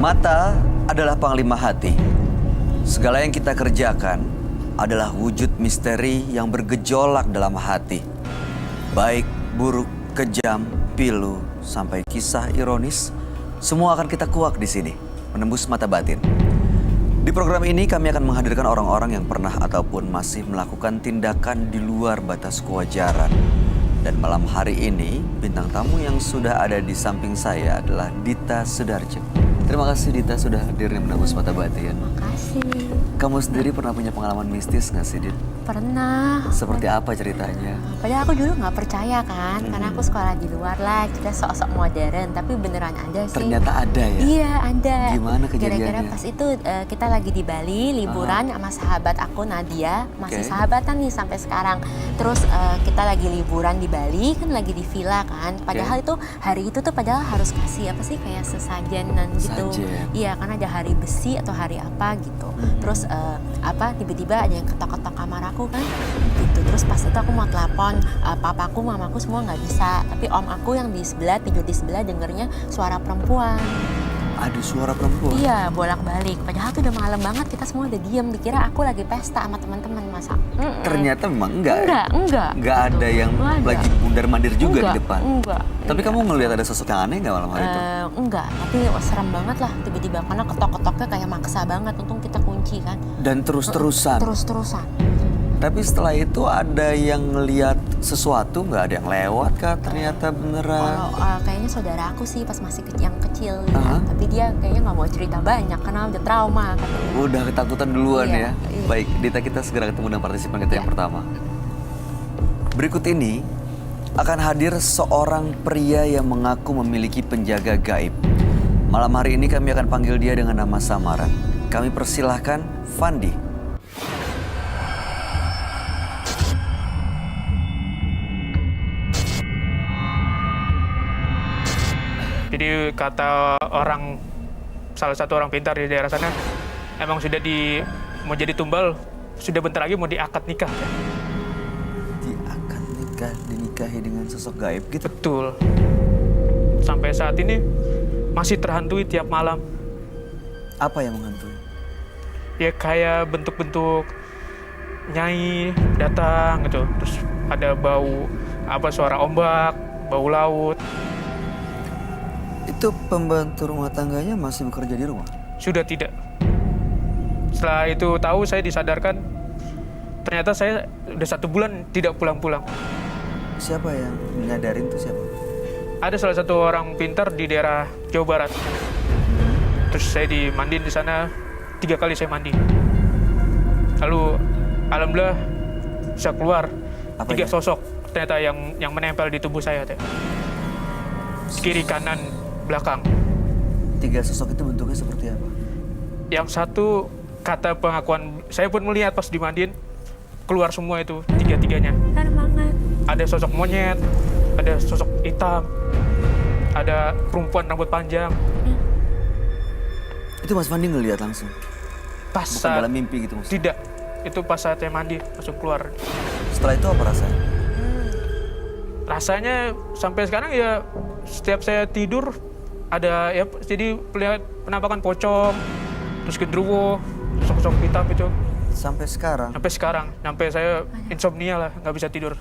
Mata adalah panglima hati. Segala yang kita kerjakan adalah wujud misteri yang bergejolak dalam hati. Baik, buruk, kejam, pilu, sampai kisah ironis, semua akan kita kuak di sini, menembus mata batin. Di program ini kami akan menghadirkan orang-orang yang pernah ataupun masih melakukan tindakan di luar batas kewajaran. Dan malam hari ini, bintang tamu yang sudah ada di samping saya adalah Dita Sudarjo. Terima kasih Dita sudah hadir yang menembus mata batin. Terima kasih. Kamu sendiri pernah punya pengalaman mistis nggak sih, Dit? Pernah. Seperti apa ceritanya? Padahal aku dulu nggak percaya kan, karena aku sekolah di luar lah, kita sok-sok modern, tapi beneran ada sih. Ternyata ada ya? Iya, ada. Gimana kejadiannya? Gara-gara pas itu kita lagi di Bali, liburan sama sahabat aku Nadia, masih sahabatan nih sampai sekarang. Terus kita lagi liburan di Bali, kan lagi di villa kan. Padahal itu hari itu tuh padahal harus kasih apa sih kayak sesajenan gitu. Iya, karena ada hari besi atau hari apa gitu. Terus tiba-tiba ada yang ketok-ketok kamar aku kan gitu. Terus pas itu aku mau telepon papaku, mamaku semua nggak bisa, tapi om aku yang di sebelah tidur di sebelah dengernya suara perempuan. Ada suara perempuan? Iya, bolak-balik. Padahal tuh udah malam banget, kita semua udah diem, dikira aku lagi pesta sama teman-teman, masa. Ternyata memang enggak. Enggak Nggak ada yang lagi bundar-mandir juga di depan. Enggak. Tapi kamu ngelihat ada sosok yang aneh nggak malam hari itu? Enggak, tapi serem banget lah tiba-tiba, karena ketok-ketoknya kayak maksa banget. Untung kita kunci kan. Dan terus-terusan? Terus-terusan. Tapi setelah itu ada yang ngelihat sesuatu, nggak ada yang lewat kah? Ternyata beneran. Kalau kayaknya saudara aku sih pas masih yang kecil ya. Tapi dia kayaknya nggak mau cerita banyak karena udah trauma. Udah ketakutan duluan iya, ya. Iya. Baik, Dita, kita segera ketemu dengan partisipan kita yang pertama. Berikut ini akan hadir seorang pria yang mengaku memiliki penjaga gaib. Malam hari ini kami akan panggil dia dengan nama samaran. Kami persilahkan Fandi. Jadi kata salah satu orang pintar di daerah sana, emang sudah mau jadi tumbal, sudah bentar lagi mau diakad nikah. Diakad nikah, dinikahi dengan sosok gaib gitu? Betul. Sampai saat ini masih terhantui tiap malam. Apa yang menghantui? Ya kayak bentuk-bentuk nyai datang gitu, terus ada bau suara ombak, bau laut. Itu pembantu rumah tangganya masih bekerja di rumah? Sudah tidak. Setelah itu tahu, saya disadarkan, ternyata saya udah 1 bulan tidak pulang-pulang. Siapa yang menyadarin itu siapa? Ada salah satu orang pintar di daerah Jawa Barat. Terus saya dimandiin di sana, 3 kali saya mandi. Lalu alhamdulillah bisa keluar 3 sosok ternyata yang menempel di tubuh saya. Kiri, kanan, belakang. 3 sosok itu bentuknya seperti apa? Yang satu, kata pengakuan saya pun melihat pas dimandiin, keluar semua itu 3-tiganya. Benar banget. Ada sosok monyet, ada sosok hitam, ada perempuan rambut panjang. Itu Mas Fandi ngelihat langsung? Pas Bukan saat, dalam mimpi gitu maksudnya? Tidak, itu pas saat saya mandi langsung keluar. Setelah itu apa rasanya? Rasanya sampai sekarang ya setiap saya tidur ada ya, jadi penampakan pocong, terus genderuwo, sosok-sosok hitam itu. Sampai sekarang? Sampai sekarang, sampai saya insomnia lah, nggak bisa tidur.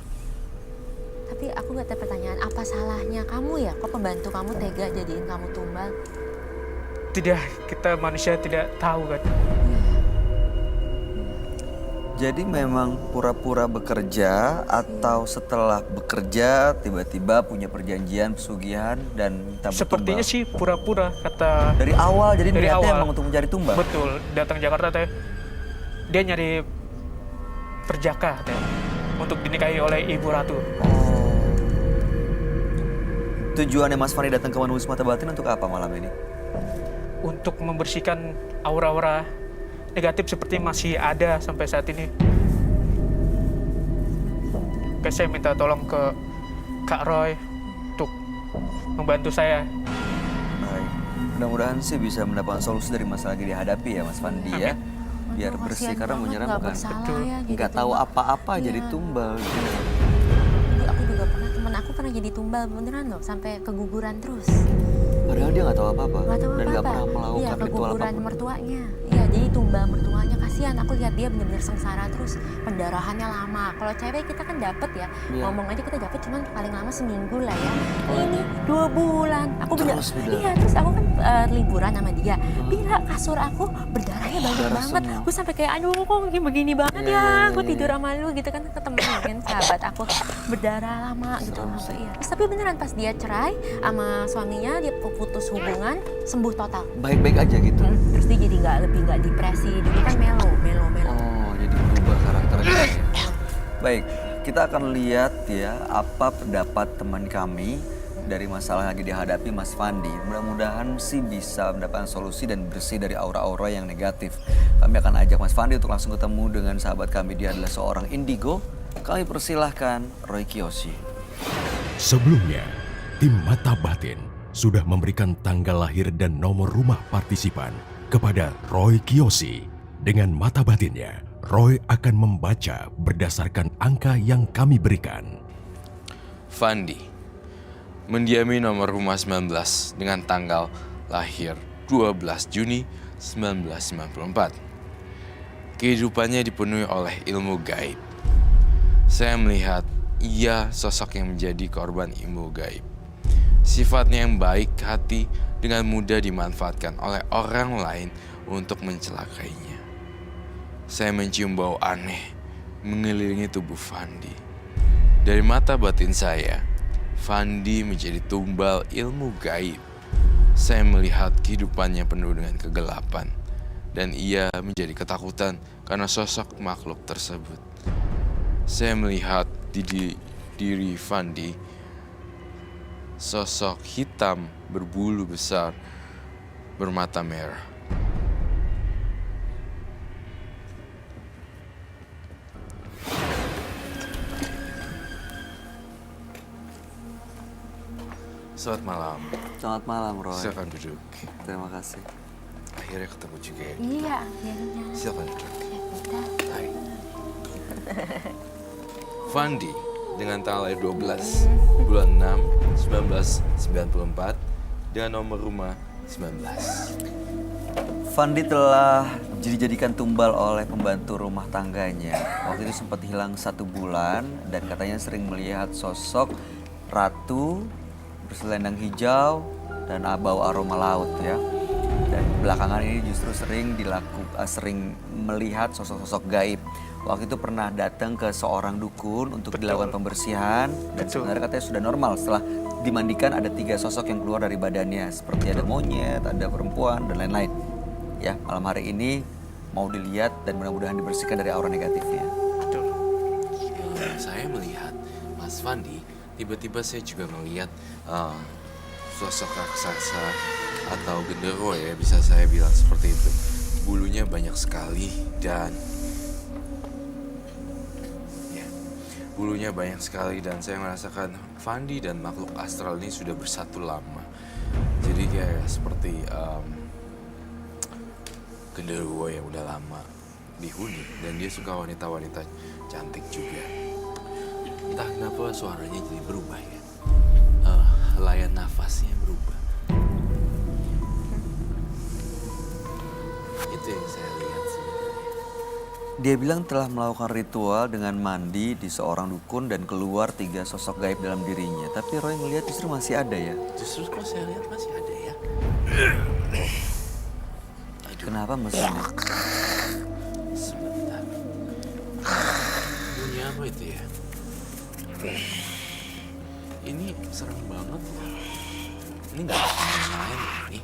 Tapi aku gak ada pertanyaan, apa salahnya kamu ya? Kok pembantu kamu tega jadiin kamu tumbal? Tidak, kita manusia tidak tahu kan. Jadi memang pura-pura bekerja atau setelah bekerja tiba-tiba punya perjanjian pesugihan dan minta bertumbal? Sepertinya sih pura-pura, kata. Dari awal, jadi Dari niatnya awal. emang untuk mencari tumbal? Betul, datang Jakarta dia nyari perjaka untuk dinikahi oleh Ibu Ratu. Tujuannya Mas Fandi datang ke Menembus Mata Batin untuk apa malam ini? Untuk membersihkan aura-aura negatif seperti masih ada sampai saat ini. Oke, saya minta tolong ke Kak Roy untuk membantu saya. Baik, mudah-mudahan sih bisa mendapatkan solusi dari masalah yang dihadapi ya Mas Fandi ya. Biar Aduh, bersih, kasihan karena banget, menyeramkan. nggak bersalah ya, jadi Nggak tahu tumbal. apa-apa Iya. jadi tumbal. Aku juga pernah, temen aku pernah jadi tumbal beneran loh, sampai keguguran terus. Padahal dia nggak tahu apa-apa Nggak tahu dan nggak apa-apa. pernah melakukan Iya, ritual keguguran apapun. mertuanya. Iya, jadi tumbal mertuanya kasihan. Aku lihat dia benar-benar sengsara terus pendarahannya lama. Kalau cewek kita kan dapet ya, Iya. ngomong aja kita dapet cuman paling lama seminggu lah ya. Ini 2 bulan. Aku bener, Terus berdarah. iya terus aku kan liburan sama dia. Bila kasur aku berdarahnya banyak Darah banget. semua. Gue sampai kayak aduh kok begini banget Iya, ya. iya, Gue iya. tidur sama lu gitu kan ketemu kan sahabat aku berdarah lama gitu. Serem Apa sih. iya. Terus tapi beneran pas dia cerai sama suaminya dia putus hubungan sembuh total. Baik-baik aja gitu. Terus dia jadi nggak depresi. Dulu kan melo. Oh, jadi berubah karakternya ya. Baik, kita akan lihat ya apa pendapat teman kami dari masalah yang lagi dihadapi Mas Fandi. Mudah-mudahan sih bisa mendapatkan solusi dan bersih dari aura-aura yang negatif. Kami akan ajak Mas Fandi untuk langsung ketemu dengan sahabat kami. Dia adalah seorang indigo. Kami persilahkan Roy Kiyoshi. Sebelumnya, tim Mata Batin sudah memberikan tanggal lahir dan nomor rumah partisipan kepada Roy Kiyoshi. Dengan mata batinnya, Roy akan membaca berdasarkan angka yang kami berikan. Fandi mendiami nomor rumah 19 dengan tanggal lahir 12 Juni 1994. Kehidupannya dipenuhi oleh ilmu gaib. Saya melihat ia sosok yang menjadi korban ilmu gaib. Sifatnya yang baik hati dengan mudah dimanfaatkan oleh orang lain untuk mencelakainya. Saya mencium bau aneh mengelilingi tubuh Fandi. Dari mata batin saya, Fandi menjadi tumbal ilmu gaib. Saya melihat kehidupannya penuh dengan kegelapan, dan ia menjadi ketakutan karena sosok makhluk tersebut. Saya melihat di diri Fandi, sosok hitam berbulu besar, bermata merah. Selamat malam. Selamat malam Roy. Silakan duduk. Terima kasih. Akhirnya ketemu juga ya. Iya, akhirnya. Silakan duduk. Ya udah. Hai. Fandi dengan tanggal lahir 12 bulan 6 1994 dengan nomor rumah 19. Fandi telah dijadikan tumbal oleh pembantu rumah tangganya. Waktu itu sempat hilang 1 bulan dan katanya sering melihat sosok ratu berselendang hijau dan bau aroma laut ya. Dan belakangan ini justru sering melihat sosok-sosok gaib. Waktu itu pernah datang ke seorang dukun untuk dilakukan pembersihan dan sebenarnya katanya sudah normal setelah dimandikan ada 3 sosok yang keluar dari badannya seperti ada monyet, ada perempuan dan lain-lain. Ya, malam hari ini mau dilihat dan mudah-mudahan dibersihkan dari aura negatifnya. Saya melihat Mas Fandi, tiba-tiba saya juga melihat sosok raksasa atau genderuwo ya, bisa saya bilang seperti itu. Bulunya banyak sekali dan saya merasakan Fandi dan makhluk astral ini sudah bersatu lama. Jadi kayak seperti genderuwo yang udah lama dihuni dan dia suka wanita-wanita cantik juga. Entah kenapa suaranya jadi berubah ya. Helaian nafasnya berubah. Itu yang saya lihat sebenarnya. Dia bilang telah melakukan ritual dengan mandi di seorang dukun dan keluar 3 sosok gaib dalam dirinya. Tapi Roy ngelihat justru masih ada ya. Justru kok saya lihat masih ada ya. Kenapa mesinnya? Sebentar. Bunyi apa itu ya? Ini serem banget ya. Ini nggak ada main-main ya ini.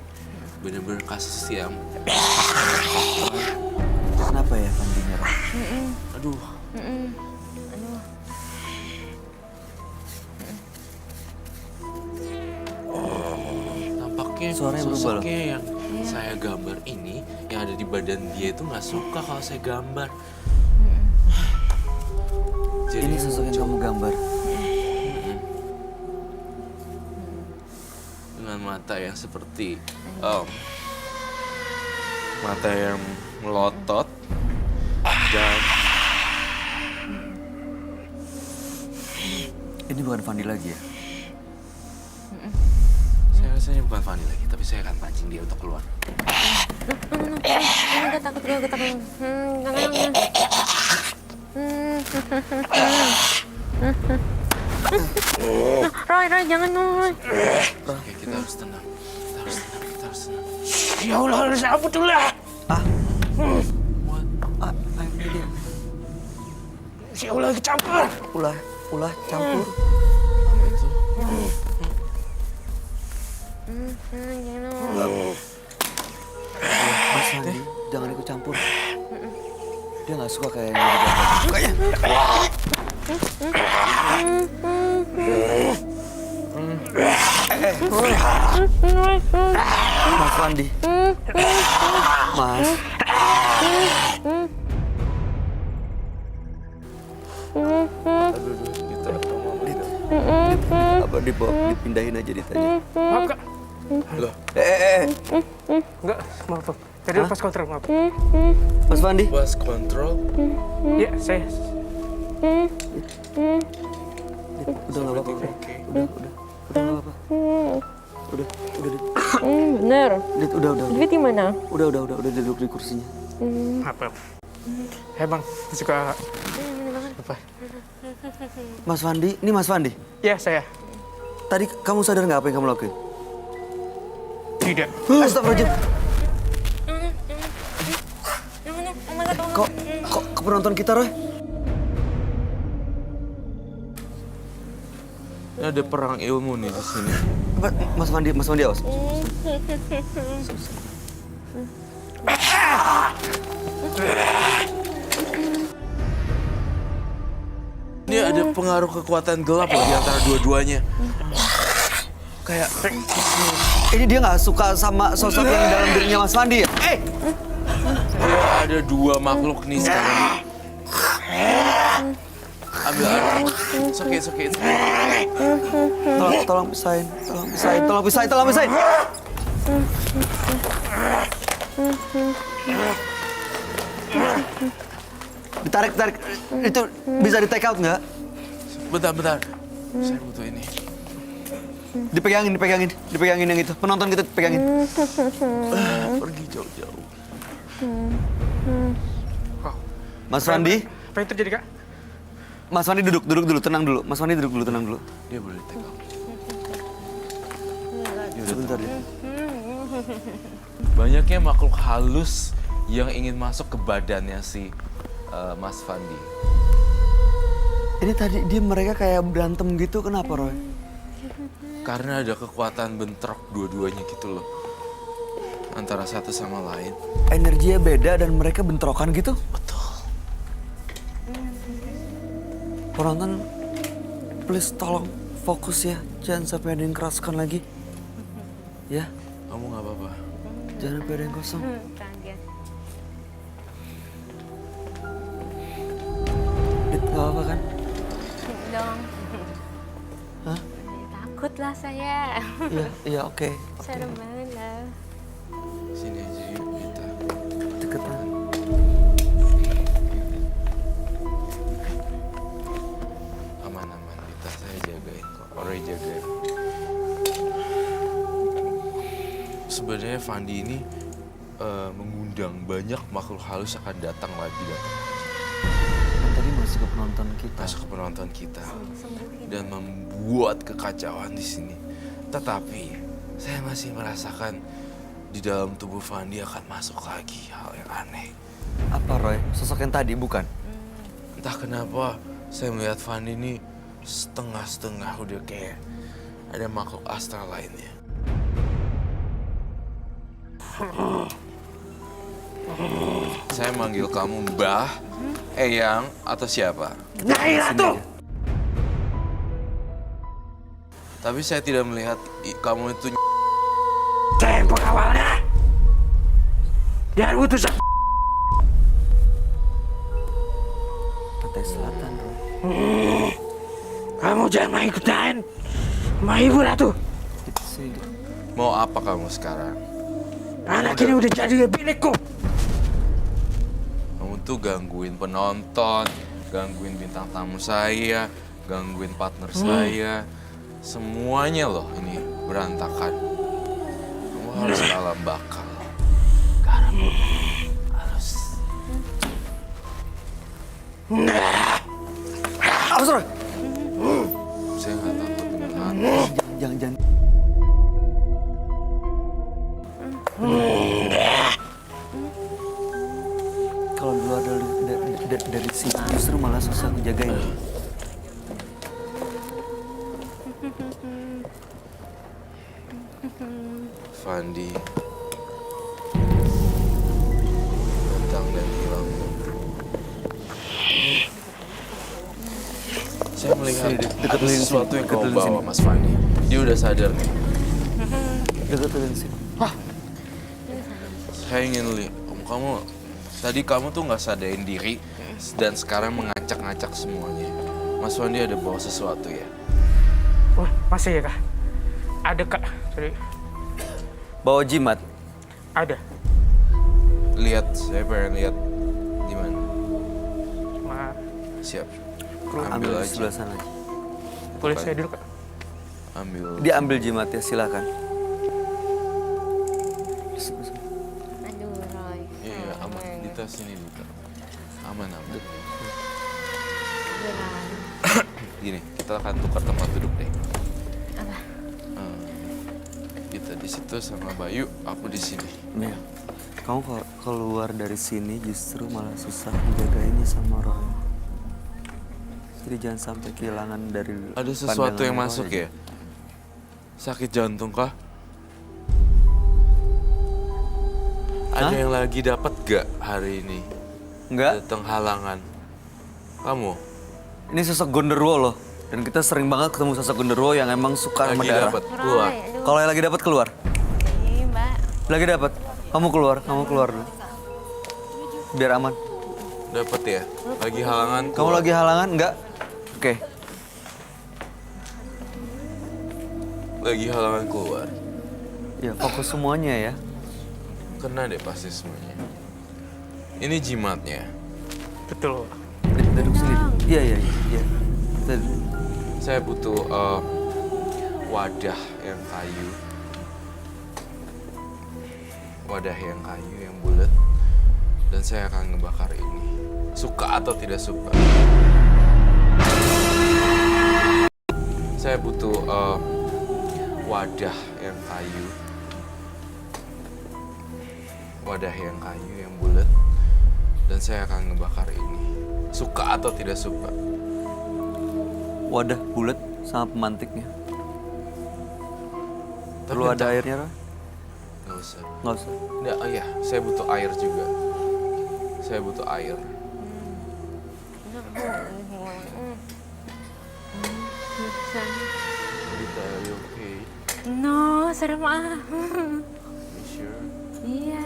Bener-bener kasus yang... Kenapa ya Fandi nyerah? Aduh. Aduh. Nampaknya Suaranya berubah loh. sosoknya yang saya gambar ini, yang ada di badan dia itu nggak suka kalau saya gambar. Jadi Ini sosok yang kamu gambar. dengan mata yang seperti mata yang melotot dan Ini bukan Fandi lagi ya? saya rasa ini bukan Fanny lagi, tapi saya akan pancing dia untuk keluar. Gue takut. Roy, jangan Roy. Oke, kita harus tenang. Kita harus tenang. Ya Allah, harus ampun dulu lah. Dia. Si Allah lagi campur. Ulah campur. Apa itu? Mas Fandi, jangan ikut campur. Dia nggak suka kayak yang di gambar. Sukanya. Mas Fandi. Mas. Apa dipindahin aja ditanya. Maaf, Kak. Loh, Enggak, maaf. Tadi lepas kontrol, maaf. Mas Fandi. was kontrol. Iya, saya. Udah nggak apa-apa. Udah nggak apa-apa. Udah. Bener. Dit, udah. Duit di mana? Udah duduk di kursinya. Maaf. Bang, suka apa? Mas Fandi, ini Mas Fandi. Ya, saya. Tadi kamu sadar nggak apa yang kamu lakuin? Tidak. Astagfirullahaladzim. Kok ke penonton kita, Roy? Ini ada perang ilmu nih di sini. Mas Fandi awas. Ini ada pengaruh kekuatan gelap loh di antara dua-duanya. Kayak Ini dia nggak suka sama sosok yang dalam dirinya Mas Fandi ya? kayak ada dua makhluk nih sekarang. Ambil air. Sakit. Tolong pisahin. Ditarik. Itu bisa di take out nggak? Bentar. Saya butuh ini. Dipegangin yang itu. Penonton kita pegangin. Pergi jauh-jauh. Mas Fandi, Apa yang terjadi, Kak? Mas Fandi duduk dulu, tenang dulu. Mas Fandi duduk dulu, tenang dulu. Dia boleh take out. Sebentar ya. Banyaknya makhluk halus yang ingin masuk ke badannya si Mas Fandi. Ini tadi mereka kayak berantem gitu, kenapa Roy? Karena ada kekuatan bentrok dua-duanya gitu loh. Antara satu sama lain. Energinya beda dan mereka bentrokan gitu? Betul. Penonton, please tolong fokus ya. Jangan sampai ada yang keraskan lagi. Ya, Kamu gak apa-apa? jangan sampai ada yang kosong. Dit, gak apa-apa kan? Dong. Hah? Takut lah saya. Iya, oke. Serem banget lah. Sini aja yuk kita. Deketan. Aman. Kita saya jagain kok. Roy jagain. Sebenarnya Fandi ini mengundang banyak makhluk halus akan datang lagi. Kan tadi masih ke penonton kita. Masuk ke penonton kita. Dan membuat kekacauan di sini. Tetapi saya masih merasakan di dalam tubuh Fandi akan masuk lagi hal yang aneh. Apa Roy? Sosok yang tadi bukan? Entah kenapa saya melihat Fandi ini setengah-setengah udah kayak ada makhluk astral lainnya. Saya manggil kamu Mbah, Eyang, atau siapa? Nyai Ratu! Tapi saya tidak melihat kamu itu. Saya yang pengawalnya. Dia utus aku. Pantai Selatan, Roy. Kamu jangan main ikutan. Ma Ibu Ratu. Dit, sini, Dit. Mau apa kamu sekarang? Anak ini udah jadi milikku. Kamu tuh gangguin penonton, gangguin bintang tamu saya, gangguin partner saya. Semuanya loh ini berantakan. harus alam bakal. Garam. Halus. Awas Roy! Saya nggak takut dengan hantu. Jangan. Kalau keluar dari sini justru malah susah ngejagain. Fandi datang dan hilang. Saya melihat Dekat ada lilin sesuatu sini, yang dekat kau lilin bawa, sini. Mas Fandi. Dia udah sadar nih. Deketin sini. Saya ingin lihat, tadi kamu tuh nggak sadarin diri dan sekarang mengacak-ngacak semuanya. Mas Fandi ada bawa sesuatu ya? Wah, masih ya kak? Ada kak, sorry. Bawa jimat. Ada. Lihat, saya pengen lihat di mana. Ma, Siap. Ambil Ambil di aja. sebelah sana. boleh Apa saya ya? dulu kak? Ambil. Dia ambil jimatnya, silakan. Aduh, Roy. Iya, aman. Dita sini Dita. Aman. Beneran. Gini, kita akan tukar tempat duduk deh. Apa? Kita di situ sama Bayu, aku di sini. Mel, kamu kalau keluar dari sini justru malah susah menjagainnya sama Roy. Jadi jangan sampai kehilangan dari Ada sesuatu yang pandangan masuk Roy. ya? Sakit jantung kah? Ada Hah? yang lagi dapat gak hari ini? Enggak, Datang halangan. Kamu ini sosok Gondorwo loh. Dan kita sering banget ketemu sosok Gondorwo yang emang suka sama lagi darah. dapat keluar. Roy, aduh. Kalau yang lagi dapat keluar. Ini, Mbak. Lagi dapat. Kamu keluar dulu. Biar aman. Dapat ya? Lagi halangan. Kamu keluar. lagi halangan? Enggak? Oke. Lagi halangan keluar. Ya, fokus semuanya ya. Kena deh pasti semuanya. Ini jimatnya. Betul. Duduk sini. Iya. Kita duduk. Saya butuh wadah yang kayu. Wadah yang kayu yang bulat. Dan saya akan ngebakar ini. Suka atau tidak suka. Saya butuh wadah yang kayu. Wadah yang kayu yang bulat. Dan saya akan ngebakar ini. Suka atau tidak suka. Wadah bulat sama pemantiknya. Perlu Tapi ada entah- airnya, Roy? Nggak usah. Nggak usah. Nggak, oh iya, saya butuh air juga. Saya butuh air. Rita, are you okay? No, serem ah. You sure? Iya.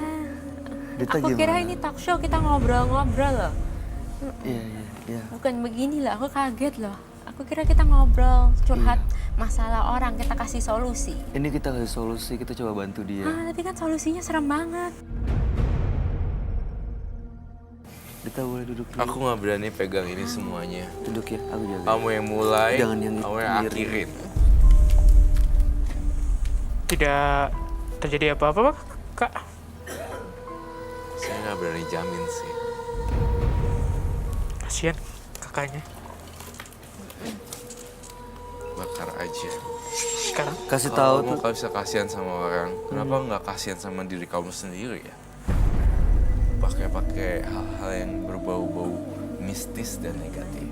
Dita Aku kira gimana? ini talk show, kita ngobrol-ngobrol loh. Iya. Bukan begini loh, aku kaget loh. Aku kira kita ngobrol, curhat Iya. masalah orang, kita kasih solusi. Ini kita kasih solusi, kita coba bantu dia. Tapi kan solusinya serem banget. Dita boleh duduk dulu. Aku nggak berani pegang ini semuanya. Duduk ya, aku jaga. Kamu yang mulai, Jangan yang kamu yang sendiri. akhirin. Tidak terjadi apa-apa kak? Saya nggak berani jamin sih. Kasian kakaknya. Bakar aja. Sekarang Kasih tahu Kalau tuh. kamu bisa kasihan sama orang, kenapa nggak kasihan sama diri kamu sendiri ya? Pakai hal-hal yang berbau-bau mistis dan negatif.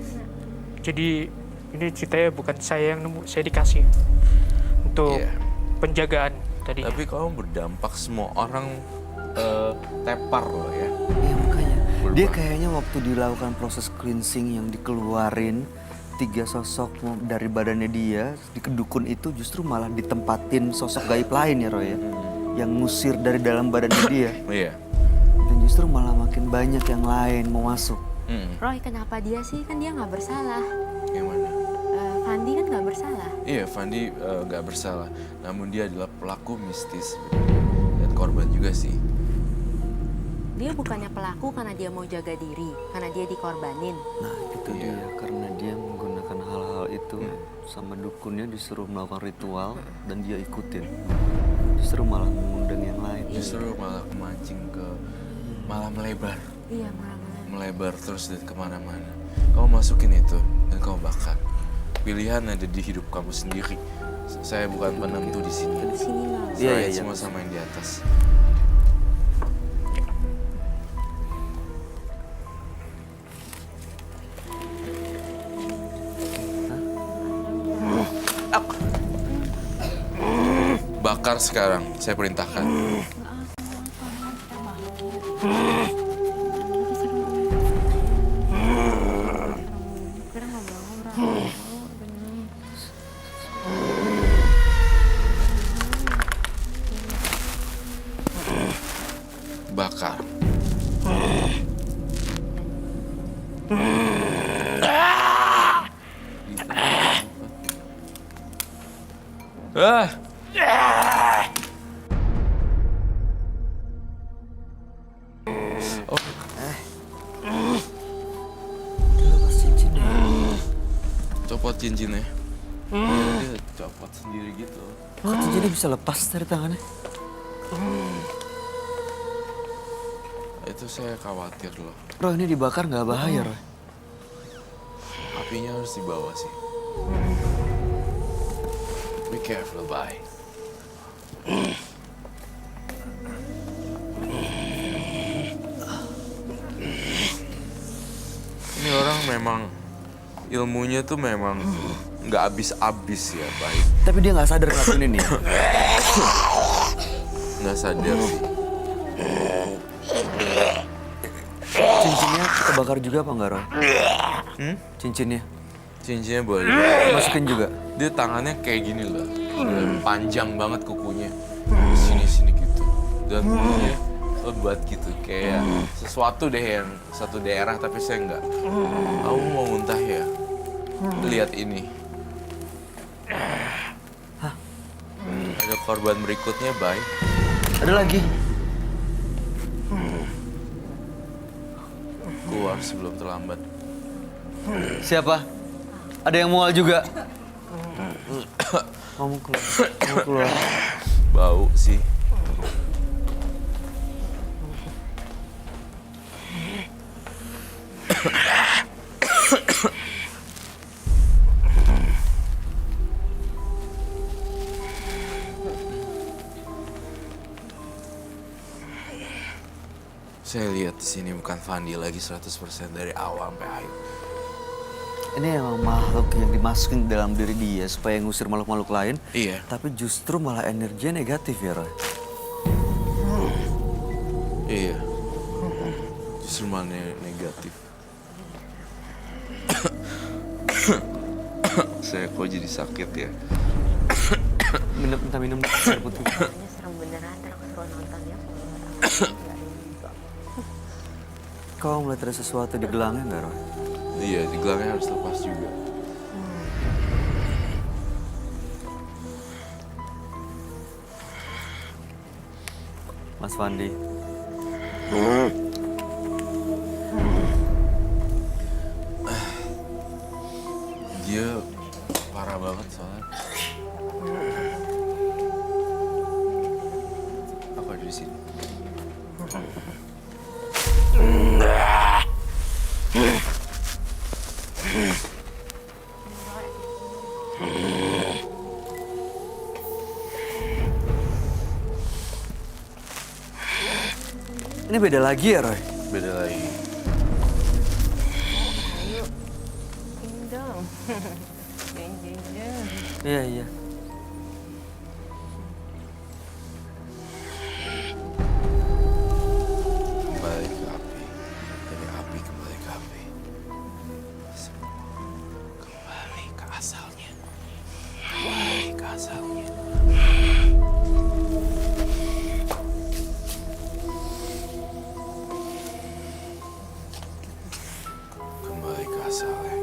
jadi ini ceritanya bukan saya yang nemu, saya dikasih untuk Iya. penjagaan tadi. Tapi kamu berdampak semua orang tepar loh ya. Iya makanya. Berubah. Dia kayaknya waktu dilakukan proses cleansing yang dikeluarin 3 sosok dari badannya dia di kedukun itu justru malah ditempatin sosok gaib lain ya Roy ya. Yang ngusir dari dalam badannya dia. Iya. Dan justru malah makin banyak yang lain mau masuk. Roy, kenapa dia sih? Kan dia nggak bersalah. Yang mana? Fandi kan nggak bersalah. Iya, Fandi nggak bersalah. Namun dia adalah pelaku mistis dan korban juga sih. Dia bukannya pelaku karena dia mau jaga diri, karena dia dikorbanin. Nah itu Iya. dia karena dia menggunakan hal-hal itu sama dukunnya disuruh melakukan ritual dan dia ikutin. Justru malah mengundang yang lain. Justru malah memancing ke, malah melebar. Iya, malah. Melebar terus dan kemana-mana. Kamu masukin itu dan kamu bakar. Pilihan ada di hidup kamu sendiri. Saya bukan penentu di sini. Di sini loh. Iya, Saya iya, semua sama yang di atas. Bakar sekarang, saya perintahkan. Bakar. Lepas cincinnya. Copot cincinnya. Dia copot sendiri gitu. Kok cincinnya bisa lepas dari tangannya? Itu saya khawatir loh. Roy, ini dibakar nggak bahaya, Roy? Apinya harus dibawa sih. Be careful, bye. Ini orang memang ilmunya tuh memang nggak habis-habis ya, baik. Tapi dia nggak sadar ngelakuin ini ya? Nggak sadar sih. Cincinnya kita bakar juga apa nggak, Roy? Cincinnya? Cincinnya boleh. Masukin juga? Dia tangannya kayak gini loh. Panjang banget kukunya. Sini-sini gitu. Dan kukunya lebat gitu. Kayak sesuatu deh yang satu daerah tapi saya nggak. Kamu mau muntah ya? Lihat ini. Ada korban berikutnya, baik. Ada lagi? Keluar sebelum terlambat. Siapa? Ada yang mual juga? Kamu keluar. Kamu keluar. Bau sih. Saya lihat di sini bukan Fandi lagi 100% dari awal sampai akhir. Ini emang makhluk yang dimasukin dalam diri dia supaya ngusir makhluk-makhluk lain. Iya. Tapi justru malah energinya negatif ya, Roy? Iya. Justru malah negatif. Saya kok jadi sakit ya. Minta minum air putih. Ini serem beneran, ntar aku suruh nonton ya. Kau melihat ada sesuatu di gelangnya nggak, Roy? Iya, di gelangnya harus lepas juga. Mas Fandi. Dia parah banget soalnya. Aku ada di sini. Ini beda lagi ya, Roy? Beda lagi. Ayo, ini dong. Jeng. Iya, iya. Kembali ke api. Dari api kembali ke api. Semua kembali ke asalnya. Kembali ke asalnya. Kembali ke asalnya.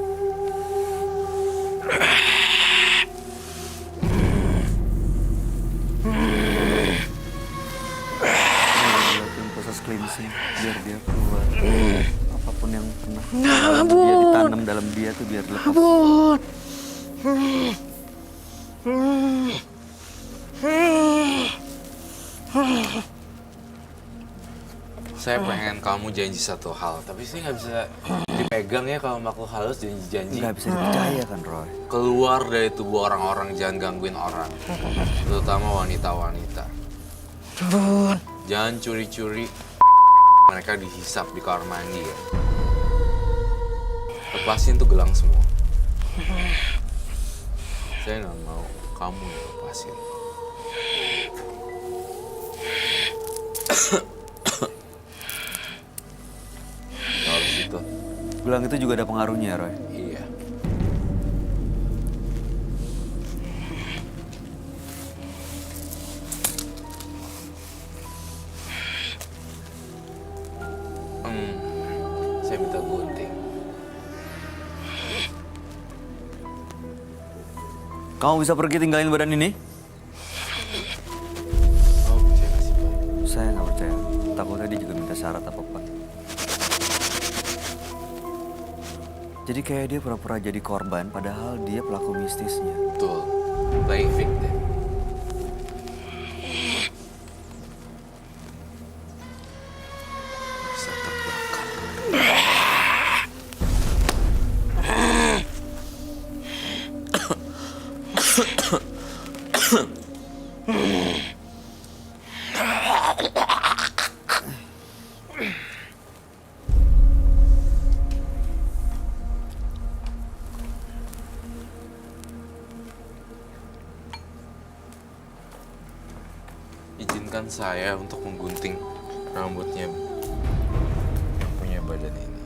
Lakuin proses cleansing biar dia keluar. Apapun yang pernah dia ditanam dalam dia tuh biar lepas. Saya pengen kamu janji satu hal, tapi sih nggak bisa dipegang ya kalau makhluk halus janji-janji. Nggak bisa dipercaya kan, Roy? Keluar dari tubuh orang-orang, jangan gangguin orang. Terutama wanita-wanita. Jangan curi-curi. Mereka dihisap di kamar mandi ya. Lepasin tuh gelang semua. Saya nggak mau kamu yang lepasin. Harus itu. Gelang itu juga ada pengaruhnya, Roy. Iya. Saya minta gunting. Kamu bisa pergi tinggalin badan ini? Oh, saya kasih Pak. Saya nggak percaya. Takutnya dia juga minta syarat apa-apa. Jadi kayak dia pura-pura jadi korban, padahal dia pelaku mistisnya. Betul. Playing victim. Bisa terbakar. Izinkan saya untuk menggunting rambutnya yang punya badan ini.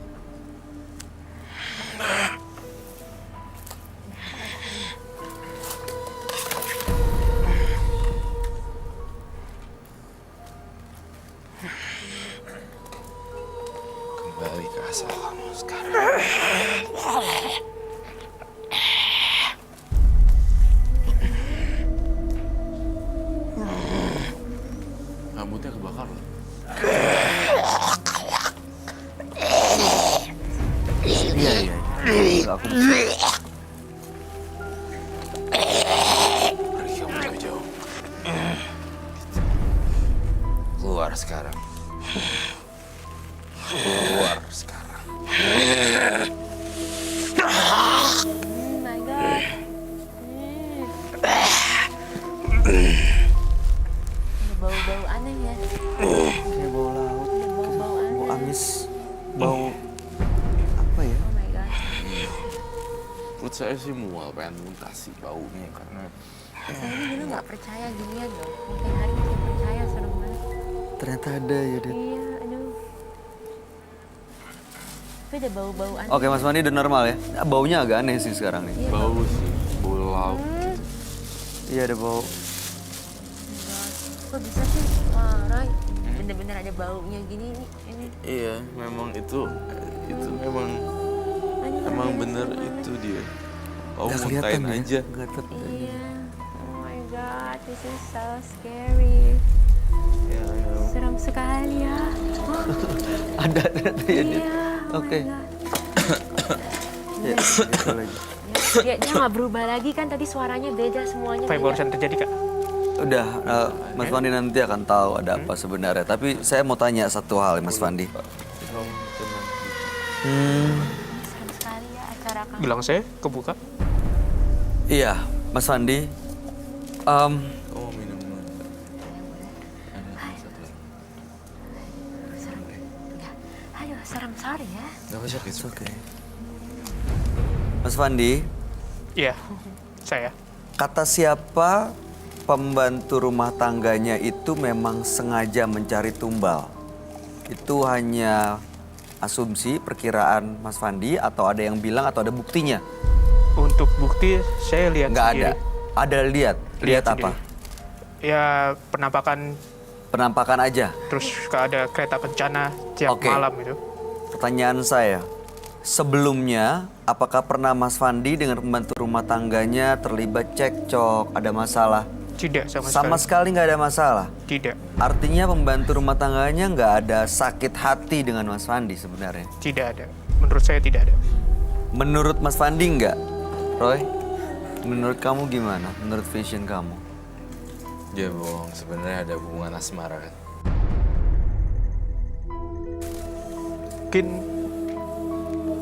Kembali ke asal kamu sekarang. Rambutnya kebakar loh. Iya. Nggak, aku Pergi kamu jauh-jauh. Keluar sekarang. Keluar sekarang. Oh my god. Ada bau-bau aneh ya. kayak bau laut, Bau-bau aneh. bau amis, bau apa ya? Oh my god. Menurut saya sih mual, pengen muntah sih baunya karena Saya ini dulu nggak percaya ginian loh. Mungkin hari ini saya percaya, serem banget. Ternyata ada ya, Dit. Iya, aduh. Tapi ada bau-bau aneh. Oke, Mas Fandi udah normal ya? Nah, baunya agak aneh sih sekarang nih. bau sih, bau laut gitu. Iya, ada bau. Kok bisa sih? Wah, Roy, bener-bener ada baunya gini ini. Iya, memang itu memang Aneh, emang aneh bener banget. itu dia. Kau Nggak muntahin kelihatan ya? aja. Nggak kelihatan. Iya. Oh my god, this is so scary. Ya, I know. Seram sekali ya. Oh, Ada ternyata ya, Dit. iya. Oh Oke. my god. Ya, gitu lagi. Dia nggak berubah lagi kan, tadi suaranya beda semuanya. Apa yang beda. barusan terjadi, Kak? Udah, Mas Fandi nanti akan tahu ada apa sebenarnya. Tapi saya mau tanya satu hal, Mas Fandi. Kamu tenang. Seram sekali ya acara kamu. Gelang saya kebuka. Iya, Mas Fandi. Kamu mau minum dulu. Ada satu lagi. Serem. Ya. Aduh, serem, sorry ya. Gak apa sakit, Oke. Mas Fandi, Iya, saya. kata siapa pembantu rumah tangganya itu memang sengaja mencari tumbal? Itu hanya asumsi, perkiraan Mas Fandi, atau ada yang bilang atau ada buktinya? Untuk bukti, saya lihat Nggak sendiri. ada. Ada lihat. Lihat apa? sendiri. Ya, penampakan, Penampakan aja. terus ada kereta kencana tiap Oke. malam itu. Pertanyaan saya, sebelumnya apakah pernah Mas Fandi dengan pembantu rumah tangganya terlibat cekcok, ada masalah? Tidak sama, Sama sekali nggak ada masalah. Tidak, Artinya pembantu rumah tangganya nggak ada sakit hati dengan Mas Fandi sebenarnya. tidak ada. Menurut saya tidak ada. Menurut Mas Fandi nggak, Roy? Menurut kamu gimana? Menurut vision kamu? Dia bohong, sebenarnya ada hubungan asmara kan. mungkin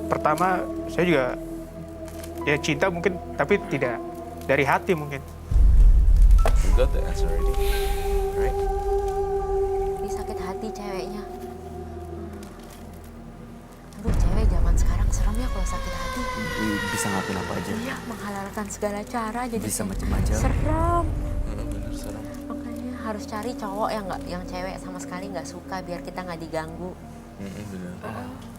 pertama saya juga ya cinta mungkin, tapi tidak dari hati mungkin. You got the answer already, right? Dia sakit hati ceweknya. Aduh, cewek zaman sekarang serem ya kalau sakit hati. Bisa ngelakuin apa aja. Iya, menghalalkan segala cara jadi Bisa kayak macam-macam. serem. Bener serem. Makanya harus cari cowok yang cewek sama sekali nggak suka biar kita nggak diganggu. Bener.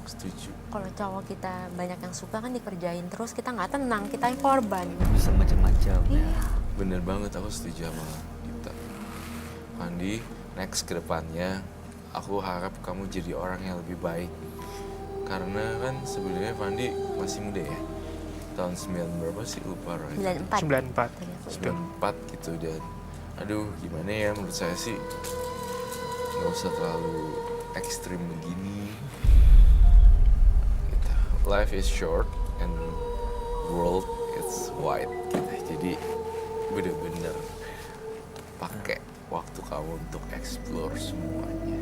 Setuju. Kalau cowok kita banyak yang suka kan dikerjain terus, kita nggak tenang, kita yang korban. Bisa macam-macam. Iya. Bener banget, aku setuju sama kita. Fandi, next ke depannya aku harap kamu jadi orang yang lebih baik. Karena kan sebenarnya Fandi masih muda ya. Tahun 9 berapa sih, lupa Roy. 94. 94. Tadi aku ingat. 94 gitu, dan aduh gimana ya, menurut saya sih nggak usah terlalu ekstrim begini gitu. Life is short and world is wide gitu. Jadi bener-bener pakai waktu kamu untuk explore semuanya.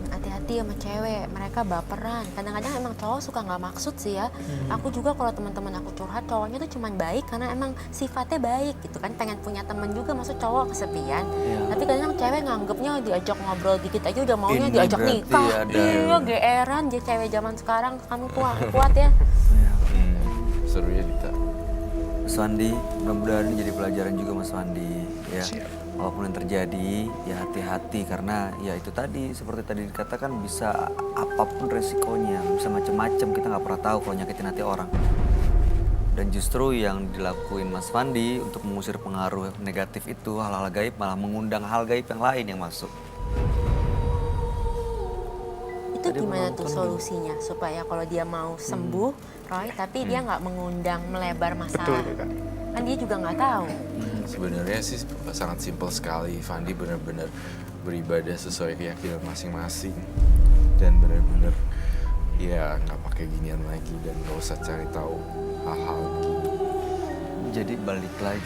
Hati-hati sama cewek, mereka baperan. Kadang-kadang emang cowok suka nggak maksud sih ya. Aku juga kalau teman-teman aku curhat, cowoknya tuh cuman baik karena emang sifatnya baik gitu kan. Pengen punya temen juga, maksud cowok kesepian. Tapi kadang cewek nganggepnya diajak ngobrol dikit aja udah maunya Ini diajak berarti nikah. ada- Iya, geeran jadi cewek zaman sekarang. Kamu kuat ya. Seru ya Dita. Mas Wandi, mudah-mudahan ini jadi pelajaran juga Mas Wandi ya. Siap. Walaupun yang terjadi, ya hati-hati karena ya itu tadi seperti tadi dikatakan bisa apapun resikonya, bisa macam-macam, kita nggak pernah tahu kalau nyakitin hati orang. Dan justru yang dilakuin Mas Wandi untuk mengusir pengaruh negatif itu, hal-hal gaib malah mengundang hal gaib yang lain yang masuk. Itu Tadi gimana tuh menonton solusinya supaya kalau dia mau sembuh, Roy, tapi dia nggak mengundang melebar Betul, masalah. Kak. Kan dia juga nggak tahu. Sebenarnya sih sangat simpel sekali. Fandi benar-benar beribadah sesuai keyakinan masing-masing dan benar-benar ya nggak pakai ginian lagi dan nggak usah cari tahu hal-hal begini. Jadi balik lagi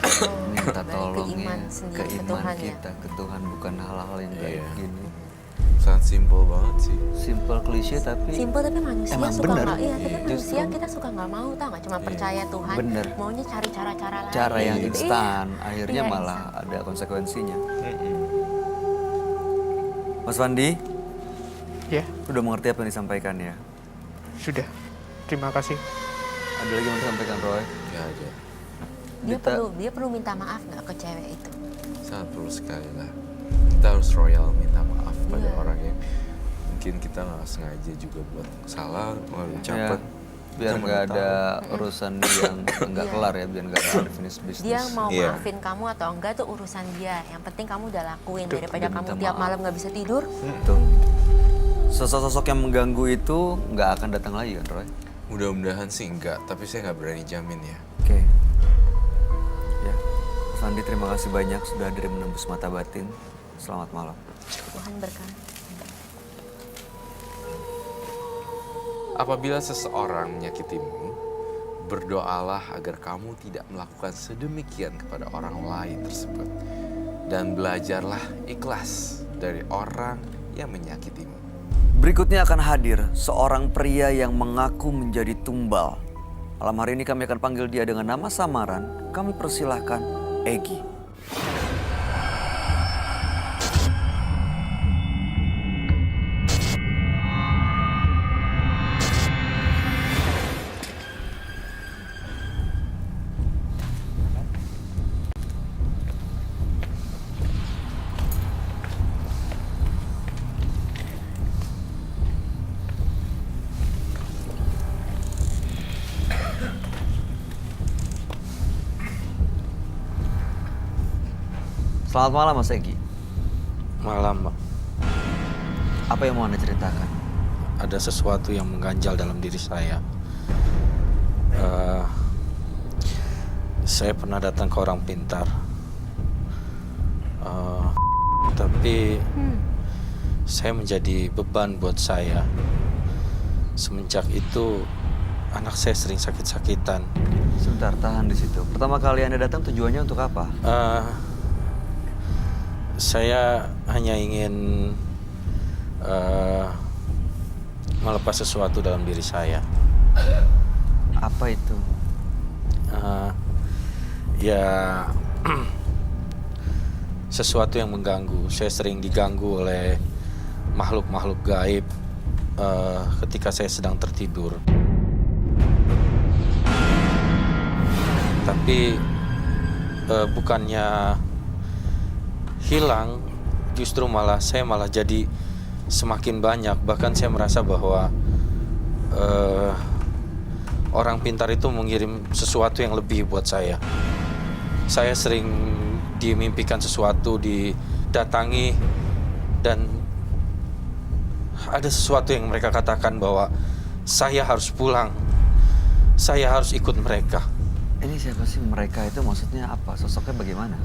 minta balik ke tolong iman ya, sendiri, ke ke iman Tuhan ya. kita, ke Tuhan, bukan hal-hal yang kayak Iya. gini. Sangat simpel banget sih. Simple klise tapi Simpel tapi manusia Emang suka bener. nggak, iya tapi Iya. manusia Justru. kita suka nggak mau tau nggak, cuma percaya Tuhan, Bener. maunya cari cara-cara lain. cara yang gitu. instan, Iya. akhirnya Iya, malah instan. ada konsekuensinya. Mas Wandi, Ya, udah mengerti apa yang disampaikan ya? sudah. Terima kasih. Ada lagi yang mau disampaikan Roy? Nggak ada. Dita- Dia perlu minta maaf nggak ke cewek itu? Sangat perlu sekali lah. Kita harus royal minta maaf pada Iya. orang yang mungkin kita nggak sengaja juga buat salah, mengucapkan. Ya, biar nggak ada urusan yang nggak kelar ya, biar nggak ada unfinished business. Dia mau Iya. maafin kamu atau enggak tuh urusan dia. Yang penting kamu udah lakuin daripada udah kamu minta tiap maaf. malam nggak bisa tidur. Tuh. Sosok-sosok yang mengganggu itu nggak akan datang lagi kan Roy? Mudah-mudahan sih enggak, tapi saya nggak berani jamin ya. Oke. Ya, Mas Wandi terima kasih banyak sudah hadir menembus mata batin. Selamat malam. Tuhan berkati. Apabila seseorang menyakitimu, berdoalah agar kamu tidak melakukan sedemikian kepada orang lain tersebut. Dan belajarlah ikhlas dari orang yang menyakitimu. Berikutnya akan hadir seorang pria yang mengaku menjadi tumbal. Malam hari ini kami akan panggil dia dengan nama samaran. Kami persilahkan Egy. Selamat malam Mas Egy. Malam, Pak. Apa yang mau Anda ceritakan? Ada sesuatu yang mengganjal dalam diri saya. Saya pernah datang ke orang pintar. Tapi saya menjadi beban buat saya. Semenjak itu anak saya sering sakit-sakitan. Sebentar, tahan di situ. Pertama kali Anda datang tujuannya untuk apa? Saya hanya ingin melepas sesuatu dalam diri saya. Apa itu? Ya sesuatu yang mengganggu. Saya sering diganggu oleh makhluk-makhluk gaib ketika saya sedang tertidur. Tapi bukannya hilang, justru saya malah jadi semakin banyak. Bahkan saya merasa bahwa orang pintar itu mengirim sesuatu yang lebih buat saya. Saya sering dimimpikan sesuatu, didatangi, dan ada sesuatu yang mereka katakan bahwa saya harus pulang, saya harus ikut mereka. Ini siapa sih mereka itu, maksudnya apa? Sosoknya bagaimana?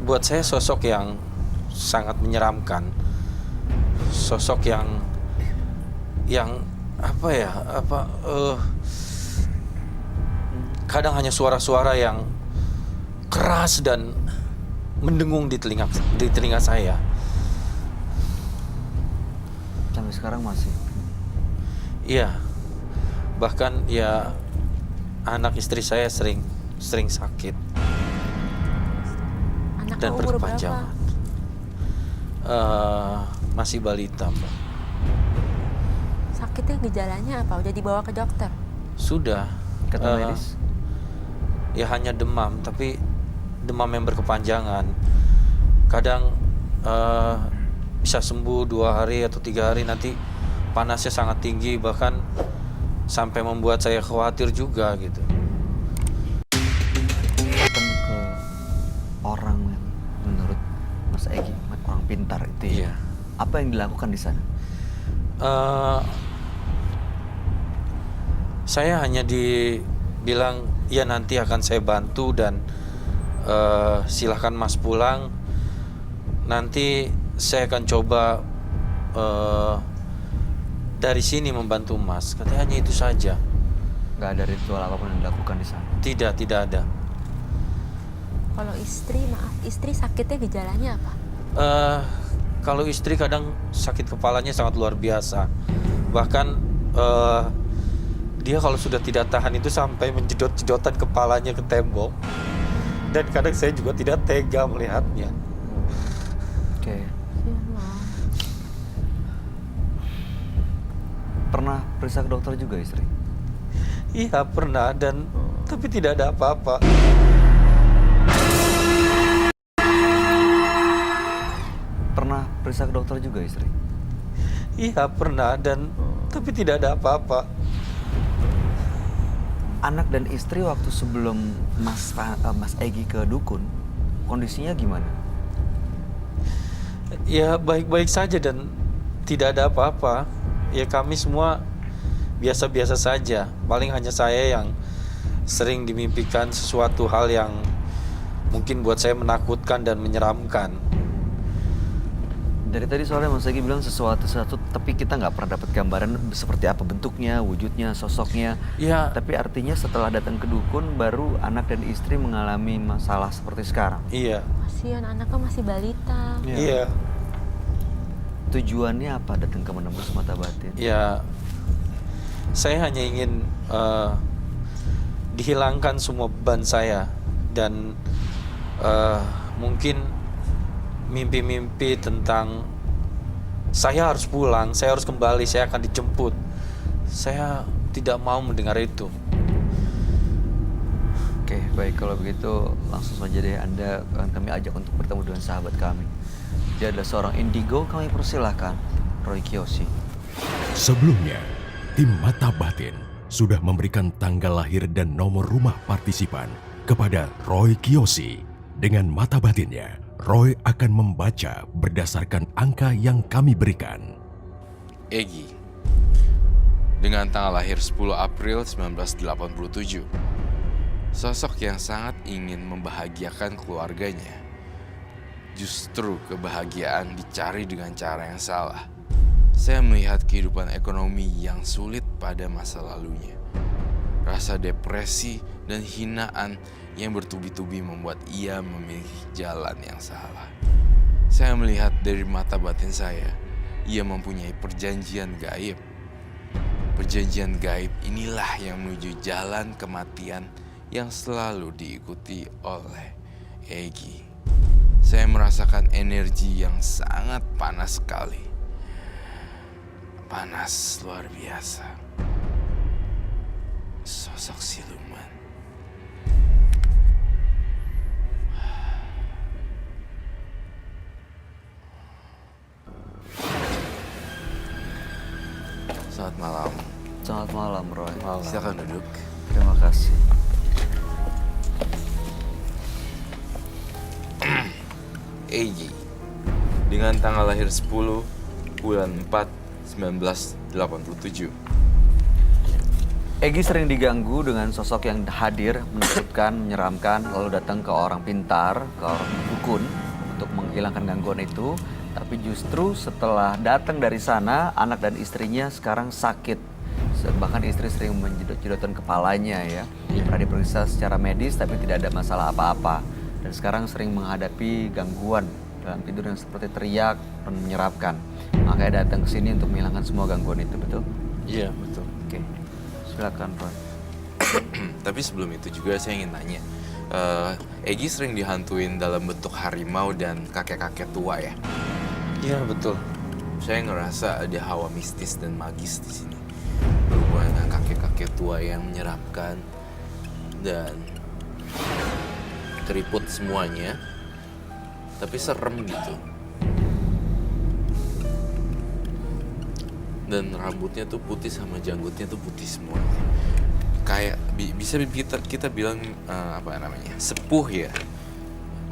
Buat saya sosok yang sangat menyeramkan, sosok yang kadang hanya suara-suara yang keras dan mendengung di telinga saya. Sampai sekarang masih? Iya, bahkan ya anak istri saya sering sakit Anaknya dan umur berkepanjangan. Masih balita, Mbak. Sakitnya gejalanya apa? Udah dibawa ke dokter? Sudah. Kata medis? Ya hanya demam, tapi demam yang berkepanjangan. Kadang bisa sembuh 2 hari atau 3 hari, nanti panasnya sangat tinggi, bahkan sampai membuat saya khawatir juga gitu. Datang ke orang yang menurut Mas Egy, orang pintar itu ya. Iya. Apa yang dilakukan di sana? Saya hanya dibilang ya nanti akan saya bantu dan silahkan Mas pulang. Nanti saya akan coba dari sini membantu Mas. Katanya hanya itu saja. Nggak ada ritual apapun yang dilakukan di sana? Tidak ada. Kalau istri sakitnya gejalanya apa? Kalau istri kadang sakit kepalanya sangat luar biasa. Bahkan dia kalau sudah tidak tahan itu sampai menjedot-jedotan kepalanya ke tembok. Dan kadang saya juga tidak tega melihatnya. Oke. Pernah periksa ke dokter juga istri? Iya pernah, tapi tidak ada apa-apa. Pernah periksa ke dokter juga istri? Iya pernah, tapi tidak ada apa-apa. Anak dan istri waktu sebelum Mas Egy ke dukun, kondisinya gimana? Ya baik-baik saja dan tidak ada apa-apa. Ya kami semua biasa-biasa saja. Paling hanya saya yang sering dimimpikan sesuatu hal yang mungkin buat saya menakutkan dan menyeramkan. Dari tadi soalnya Mas Egy bilang sesuatu, tapi kita nggak pernah dapat gambaran seperti apa bentuknya, wujudnya, sosoknya. Ya. Tapi artinya setelah datang ke dukun, baru anak dan istri mengalami masalah seperti sekarang. Iya. Kasihan anaknya masih balita. Iya. Tujuannya apa datang ke menembus mata batin? Ya, saya hanya ingin dihilangkan semua beban saya dan mungkin mimpi-mimpi tentang saya harus pulang, saya harus kembali, saya akan dijemput. Saya tidak mau mendengar itu. Oke, baik kalau begitu langsung saja deh Anda kami ajak untuk bertemu dengan sahabat kami. Dia adalah seorang indigo, kami persilahkan Roy Kiyoshi. Sebelumnya, tim Mata Batin sudah memberikan tanggal lahir dan nomor rumah partisipan kepada Roy Kiyoshi. Dengan mata batinnya, Roy akan membaca berdasarkan angka yang kami berikan. Egy, dengan tanggal lahir 10 April 1987, sosok yang sangat ingin membahagiakan keluarganya. Justru kebahagiaan dicari dengan cara yang salah. Saya melihat kehidupan ekonomi yang sulit pada masa lalunya. Rasa depresi dan hinaan yang bertubi-tubi membuat ia memilih jalan yang salah. Saya melihat dari mata batin saya ia mempunyai perjanjian gaib. Perjanjian gaib inilah yang menuju jalan kematian yang selalu diikuti oleh Egy. Saya merasakan energi yang sangat panas sekali. Panas luar biasa. Sosok siluman. Selamat malam. Selamat malam, Roy. Silakan duduk. Terima kasih. Egy dengan tanggal lahir 10 bulan 4 1987. Egy sering diganggu dengan sosok yang hadir, menakutkan, menyeramkan, lalu datang ke orang pintar, ke orang dukun untuk menghilangkan gangguan itu. Tapi justru setelah datang dari sana, anak dan istrinya sekarang sakit. Bahkan istri sering menjedot-jedotan kepalanya ya. Pernah diperiksa secara medis tapi tidak ada masalah apa-apa. Dan sekarang sering menghadapi gangguan dalam tidur yang seperti teriak dan menyeramkan. Makanya datang ke sini untuk menghilangkan semua gangguan itu, betul? Iya, betul. Oke, silakan Roy. Tapi sebelum itu juga saya ingin tanya, Egy sering dihantuin dalam bentuk harimau dan kakek-kakek tua ya? Iya, betul. Saya ngerasa ada hawa mistis dan magis di sini. Berhubungan dengan kakek-kakek tua yang menyeramkan dan keriput semuanya, tapi serem gitu. Dan rambutnya tuh putih sama janggutnya tuh putih semua. Kayak bisa kita bilang apa namanya, sepuh ya.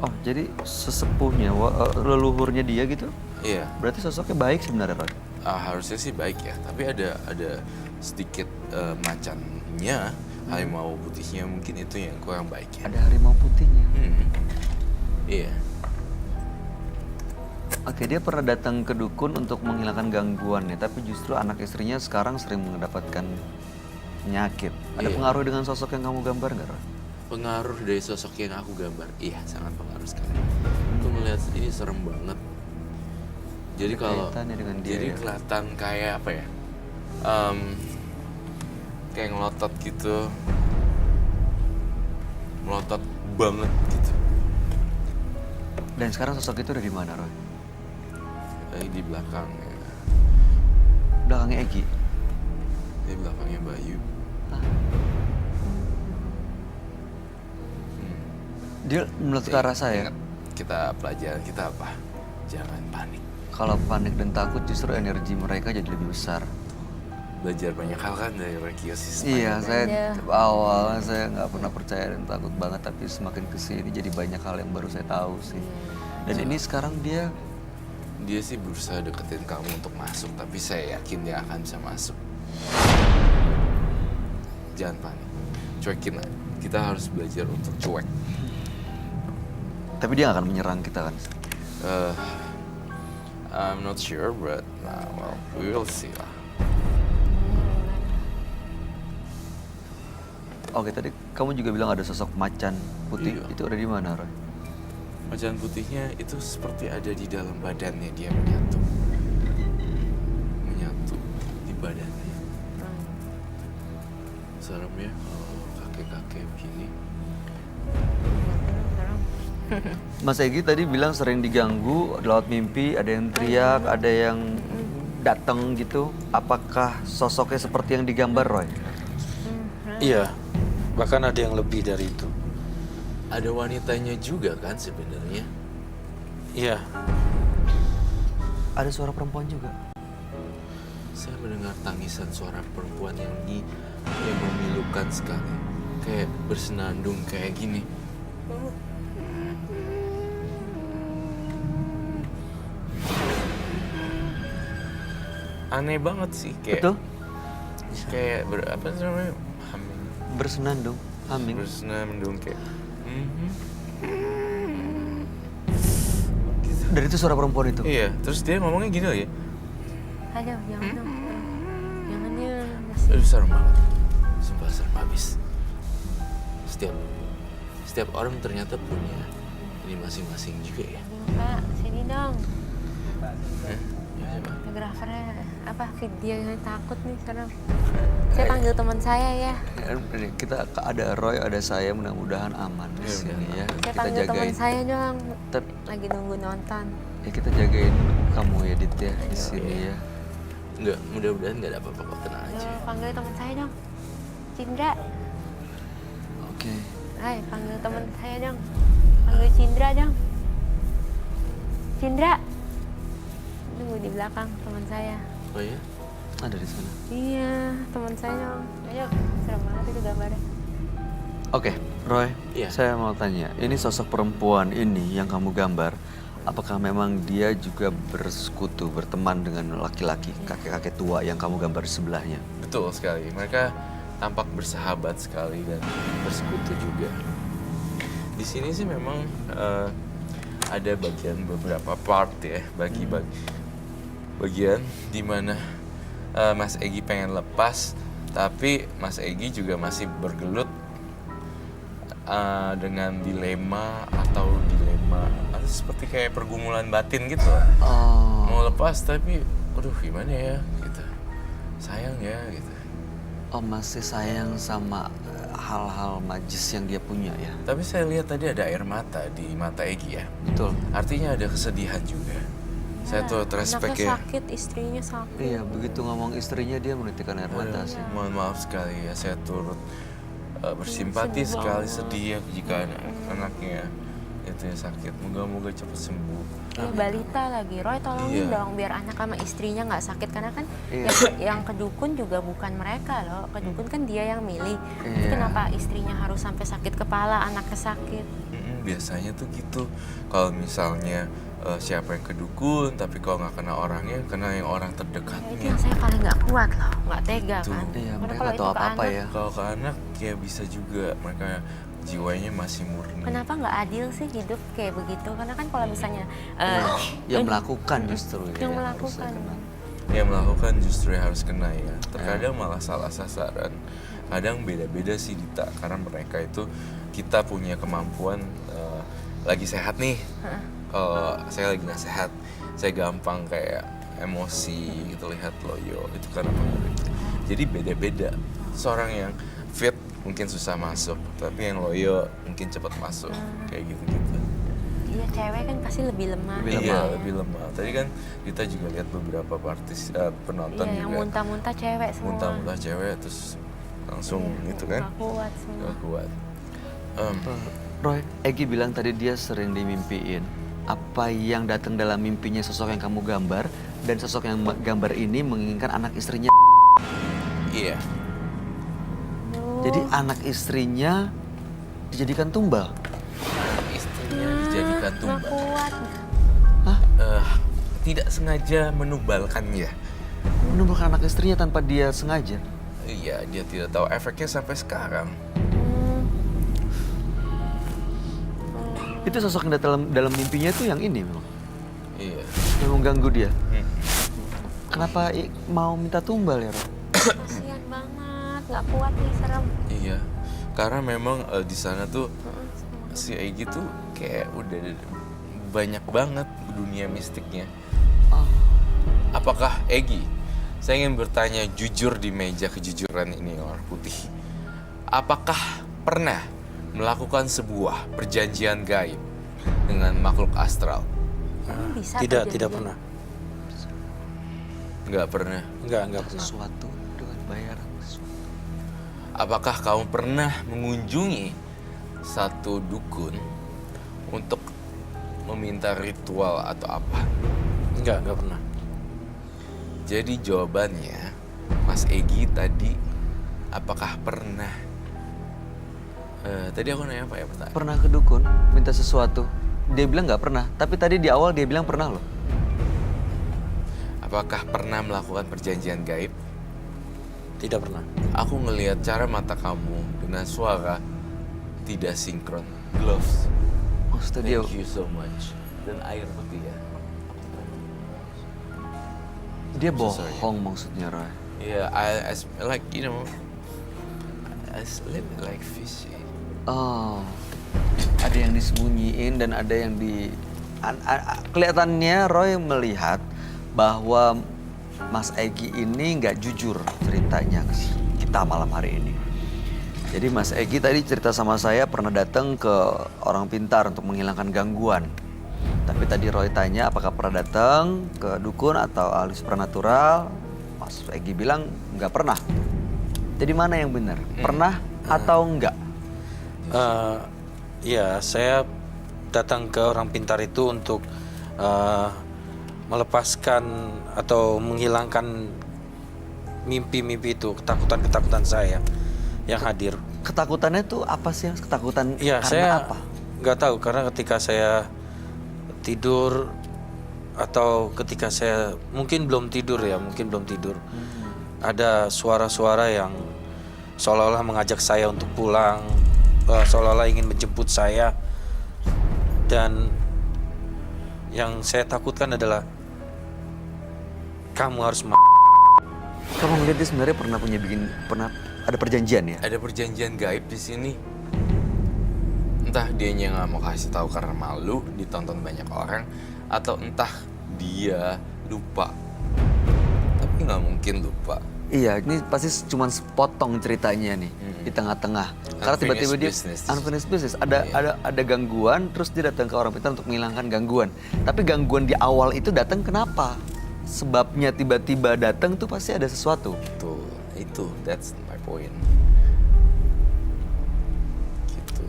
Oh, jadi sesepuhnya, leluhurnya dia gitu? Iya. Berarti sosoknya baik sebenarnya, Roy? Harusnya sih baik ya, tapi ada sedikit macannya, harimau putihnya mungkin itu yang kurang baik ya. Ada harimau putihnya. Iya. Oke, dia pernah datang ke dukun untuk menghilangkan gangguannya, tapi justru anak istrinya sekarang sering mendapatkan penyakit. Ada Iya. pengaruh dengan sosok yang kamu gambar nggak, Roy? Pengaruh dari sosok yang aku gambar, iya sangat pengaruh sekali. Aku melihat ini serem banget. Jadi Ada kalau kaitannya dengan dia, jadi ya? kelihatan kayak apa ya? Kayak ngelotot gitu, melotot banget gitu. Dan sekarang sosok itu ada di mana, Roy? Di belakangnya, Belakangnya Egy. di belakangnya Bayu. Dia menurut ke arah saya. Ingat, kita pelajaran kita apa? Jangan panik. Kalau panik dan takut justru energi mereka jadi lebih besar. Belajar banyak hal kan dari Roy Kiyoshi. Iya, saya Iya. awalnya saya nggak pernah percaya dan takut banget, tapi semakin kesini jadi banyak hal yang baru saya tahu sih. Dan ini sekarang dia Dia sih berusaha deketin kamu untuk masuk, tapi saya yakin dia akan bisa masuk. Jangan panik, cuekin aja. Kita harus belajar untuk cuek. Tapi dia nggak akan menyerang kita kan? I'm not sure, but well, we will see lah. Oke, tadi kamu juga bilang ada sosok macan putih. Iya. Itu ada di mana, Roy? Macan putihnya itu seperti ada di dalam badannya, dia menyatu di badannya. Serem ya kalau kakek-kakek begini. Mas Egy tadi bilang sering diganggu lewat mimpi, ada yang teriak, ada yang datang gitu. Apakah sosoknya seperti yang digambar, Roy? Iya, bahkan ada yang lebih dari itu. Ada wanitanya juga kan sebenarnya. Iya, Ada suara perempuan juga. Saya mendengar tangisan suara perempuan yang memilukan sekali. Kayak bersenandung kayak gini. Aneh banget sih, kayak Betul? kayak apa sih namanya? Bersenandung, humming. Bersenandung kayak. Dan itu suara perempuan itu. Iya, terus dia ngomongnya gini loh ya. Aduh, jangan dong. Jangan dia Aduh, serem banget. Sumpah serem habis. Setiap orang ternyata punya ini masing-masing juga ya. Kak, sini dong. Ya, coba. Fotografernya apa videonya takut nih sekarang. Saya panggil teman saya ya. Kita ada Roy, ada saya, mudah-mudahan aman di sini ya. Saya Kita panggil teman jagain. saya dong. Ter- Lagi nunggu nonton. Ya kita jagain kamu ya Dit ya di sini ya. Enggak, mudah-mudahan nggak ada apa-apa kok, tenang aja. Panggil teman saya dong. Cindra. Oke. Hai, panggil teman saya dong. Panggil Cindra dong. Cindra. Nunggu di belakang teman saya. Oh ya? Ada di sana. Iya, teman saya dong. Ayo, serem banget itu gambarnya. Oke, Roy. Iya. Saya mau tanya, ini sosok perempuan ini yang kamu gambar, apakah memang dia juga bersekutu, berteman dengan laki-laki, kakek-kakek tua yang kamu gambar di sebelahnya? Betul sekali. Mereka tampak bersahabat sekali dan bersekutu juga. Di sini sih memang ada beberapa part ya, bagian di mana Mas Egy pengen lepas, tapi Mas Egy juga masih bergelut dengan dilema atau seperti kayak pergumulan batin gitu. Oh, Mau lepas tapi, aduh gimana ya gitu, sayang ya gitu. oh masih sayang sama hal-hal najis yang dia punya ya? Tapi saya lihat tadi ada air mata di mata Egy ya. Betul. Artinya ada kesedihan juga. Saya tuh respect Anaknya ya. sakit, istrinya sakit. Iya, begitu ngomong istrinya dia menitikkan air mata sih. Mohon maaf sekali ya, saya turut bersimpati Sedih sekali, banget. sedih ya jika anaknya itu ya sakit. Moga-moga cepat sembuh. Ya, balita lagi, Roy tolongin Iya. dong biar anak sama istrinya nggak sakit karena kan Iya. yang ke dukun juga bukan mereka loh, ke dukun kan dia yang milih. Tapi Iya. kenapa istrinya harus sampai sakit kepala, anaknya sakit? Biasanya tuh gitu. Kalau misalnya siapa yang ke dukun, tapi kalau nggak kena orangnya, kena yang orang Ya, itu terdekatnya. yang saya paling nggak kuat loh, nggak tega Gitu. kan. Iya, Padahal mereka kalau nggak tahu itu ke apa-apa anak, ya. Kalau ke anak ya bisa juga, mereka jiwanya masih murni. Kenapa nggak adil sih hidup kayak begitu? Karena kan kalau misalnya Yang melakukan justru ya. yang yang melakukan. harusnya kena. Yang melakukan justru yang harus kena ya. Terkadang malah salah sasaran. Kadang beda-beda sih Dita, karena mereka itu kita punya kemampuan lagi sehat nih. Kalau saya lagi nggak sehat, saya gampang kayak emosi gitu lihat loyo itu karena pengaruh. Jadi beda-beda. Seorang yang fit mungkin susah masuk, tapi yang loyo mungkin cepat masuk kayak gitu-gitu. Iya, cewek kan pasti lebih lemah. Lebih Iya, lemah. lebih lemah. Tadi kan kita juga lihat beberapa penonton Iya, yang juga muntah-muntah cewek semua. muntah-muntah cewek terus langsung gitu kan Nggak kuat semua. gak kuat. Roy, Egy bilang tadi dia sering dimimpiin. Apa yang datang dalam mimpinya sosok yang kamu gambar dan sosok yang gambar ini menginginkan anak istrinya. Iya, Jadi anak istrinya dijadikan tumbal. istrinya dijadikan Nggak tumbal. kuat. Tidak sengaja menumbalkannya. Menumbalkan anak istrinya tanpa dia sengaja. Iya, dia tidak tahu efeknya sampai sekarang. Itu sosok yang dalam mimpinya itu yang ini memang. Iya. Yang mengganggu dia. Hmm. Kenapa mau minta tumbal ya, Roy? Kasian banget, nggak kuat nih, serem. Iya, karena memang di sana tuh si Egy tuh kayak udah banyak banget dunia mistiknya. Oh. Apakah Egy? Saya ingin bertanya jujur di meja kejujuran ini orang putih. Apakah pernah melakukan sebuah perjanjian gaib dengan makhluk astral? Bisa Tidak perjanjian. pernah. Nggak pernah. Enggak pernah. Sesuatu dengan bayaran. Apakah kamu pernah mengunjungi satu dukun untuk meminta ritual atau apa? Enggak pernah. Jadi jawabannya, Mas Egy tadi, apakah pernah? Tadi aku nanya apa ya pertanyaan? Pernah ke dukun minta sesuatu. Dia bilang nggak pernah. Tapi tadi di awal dia bilang pernah loh. Apakah pernah melakukan perjanjian gaib? Tidak pernah. Aku ngelihat cara mata kamu dengan suara tidak sinkron. Gloves. Maksudnya dia Thank you so much. Dan air putih ya. dia So sorry. bohong maksudnya, Roy. Yeah, I like I sleep like fish. Oh, ada yang disembunyiin dan ada yang kelihatannya Roy melihat bahwa Mas Egi ini nggak jujur ceritanya ke kita malam hari ini. Jadi Mas Egi tadi cerita sama saya pernah datang ke orang pintar untuk menghilangkan gangguan. Tapi tadi Roy tanya apakah pernah datang ke dukun atau ahli supranatural. Mas Egi bilang nggak pernah. Jadi mana yang benar? Pernah atau enggak? Ya, saya datang ke orang pintar itu untuk melepaskan atau menghilangkan mimpi-mimpi itu, ketakutan-ketakutan saya yang hadir. Ketakutannya tuh apa sih? Ketakutan Ya, karena saya apa? nggak tahu karena ketika saya tidur atau ketika saya mungkin belum tidur, ada suara-suara yang seolah-olah mengajak saya untuk pulang, seolah-olah ingin menjemput saya, dan yang saya takutkan adalah kamu harus Kamu ngeliat dia sebenarnya pernah ada perjanjian ya? Ada perjanjian gaib di sini. Entah dianya nggak mau kasih tahu karena malu ditonton banyak orang, atau entah dia lupa. Tapi nggak mungkin lupa. Iya, ini pasti cuma sepotong ceritanya nih di tengah-tengah. Karena tiba-tiba dia unfinished business. Ada gangguan, terus dia datang ke orang pintar untuk menghilangkan gangguan. Tapi gangguan di awal itu datang kenapa? Sebabnya tiba-tiba datang tuh pasti ada sesuatu. Itu, that's my point. Gitu.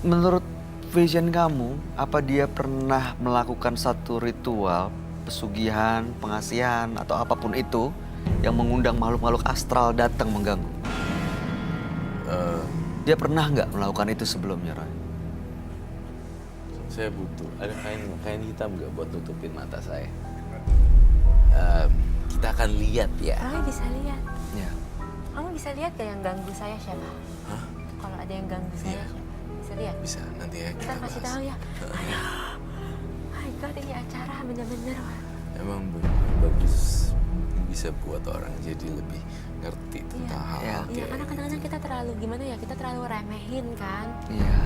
Menurut vision kamu, apa dia pernah melakukan satu ritual pesugihan, pengasihan, atau apapun itu yang mengundang makhluk-makhluk astral datang mengganggu? Dia pernah nggak melakukan itu sebelumnya, Roy? Saya butuh, ada kain hitam nggak buat tutupin mata saya? Kita akan lihat ya. Roy bisa lihat. Ya. Kamu bisa lihat gak yang ganggu saya siapa? Hah? Kalau ada yang ganggu saya, Iya. bisa lihat? Bisa, nanti ya Kita kita kasih bahas. tahu ya. Aduh, my God, ini acara bener-bener. Emang bagus, bisa buat orang jadi lebih ngerti tentang hal Iya. Iya, kayak karena kadang-kadang gitu. kita terlalu gimana ya, kita terlalu remehin kan. Iya.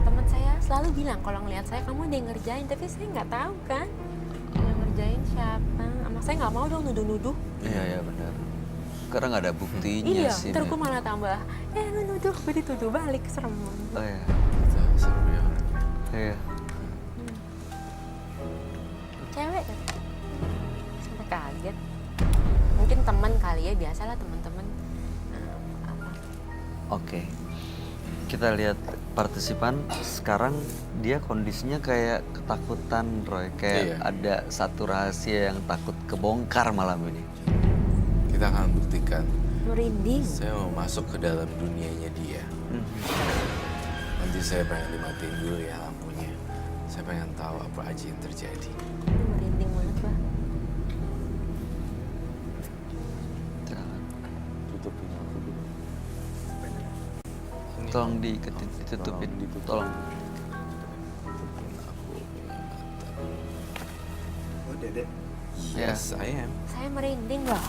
Teman saya selalu bilang kalau ngelihat saya kamu ada yang ngerjain, tapi saya nggak tahu kan. Yang ngerjain siapa? Anak saya nggak mau dong nuduh-nuduh. Iya, benar. Karena nggak ada buktinya Iya, sih. ntar Min. gue malah tambah, lu nuduh, gue dituduh balik, serem. Oh iya. Seru ya. Iya. Cewek kan? Sampai kaget. Mungkin teman kali ya, biasalah teman-teman. Apa? Oke. Kita lihat partisipan sekarang dia kondisinya kayak ketakutan, Roy. Kayak Iya. ada satu rahasia yang takut kebongkar malam ini. Kita akan buktikan. Merinding. Saya mau masuk ke dalam dunianya dia. Nanti saya pengen dimatiin dulu ya lampunya. Saya pengen tahu apa aja yang terjadi. Merinding banget, Pak. Tutupin aku dulu. Ini. Tolong ditutupin. Tolong ditutup. Tolong. Tutupin aku punya mata. Oh, Dedek. Yes, I am. Saya merinding loh.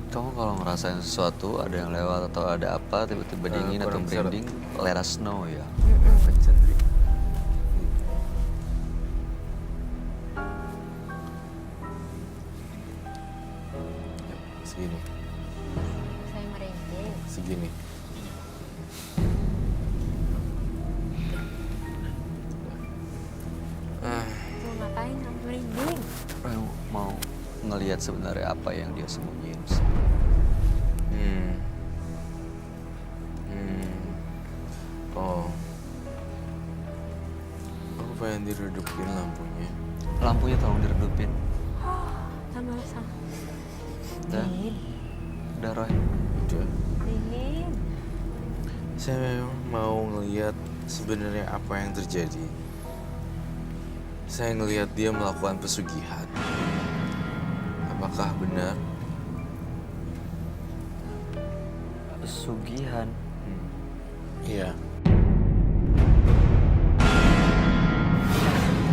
Kamu kalau ngerasain sesuatu, ada yang lewat atau ada apa, tiba-tiba dingin atau kurang seru. merinding, let us know ya. Kenceng, Dri. Yap, segini, Saya merinding. segini. Mau ngapain kamu merinding? Roy mau ngelihat sebenarnya apa yang dia sembunyiin. Hmm. Oh. Aku pengen diredupin lampunya. Lampunya tolong diredupin. Sama-sama. Udah, Dingin. udah Roy. Udah. Dingin. Saya memang mau ngelihat sebenarnya apa yang terjadi. Saya ngelihat dia melakukan pesugihan. Apakah benar? Pesugihan. Iya.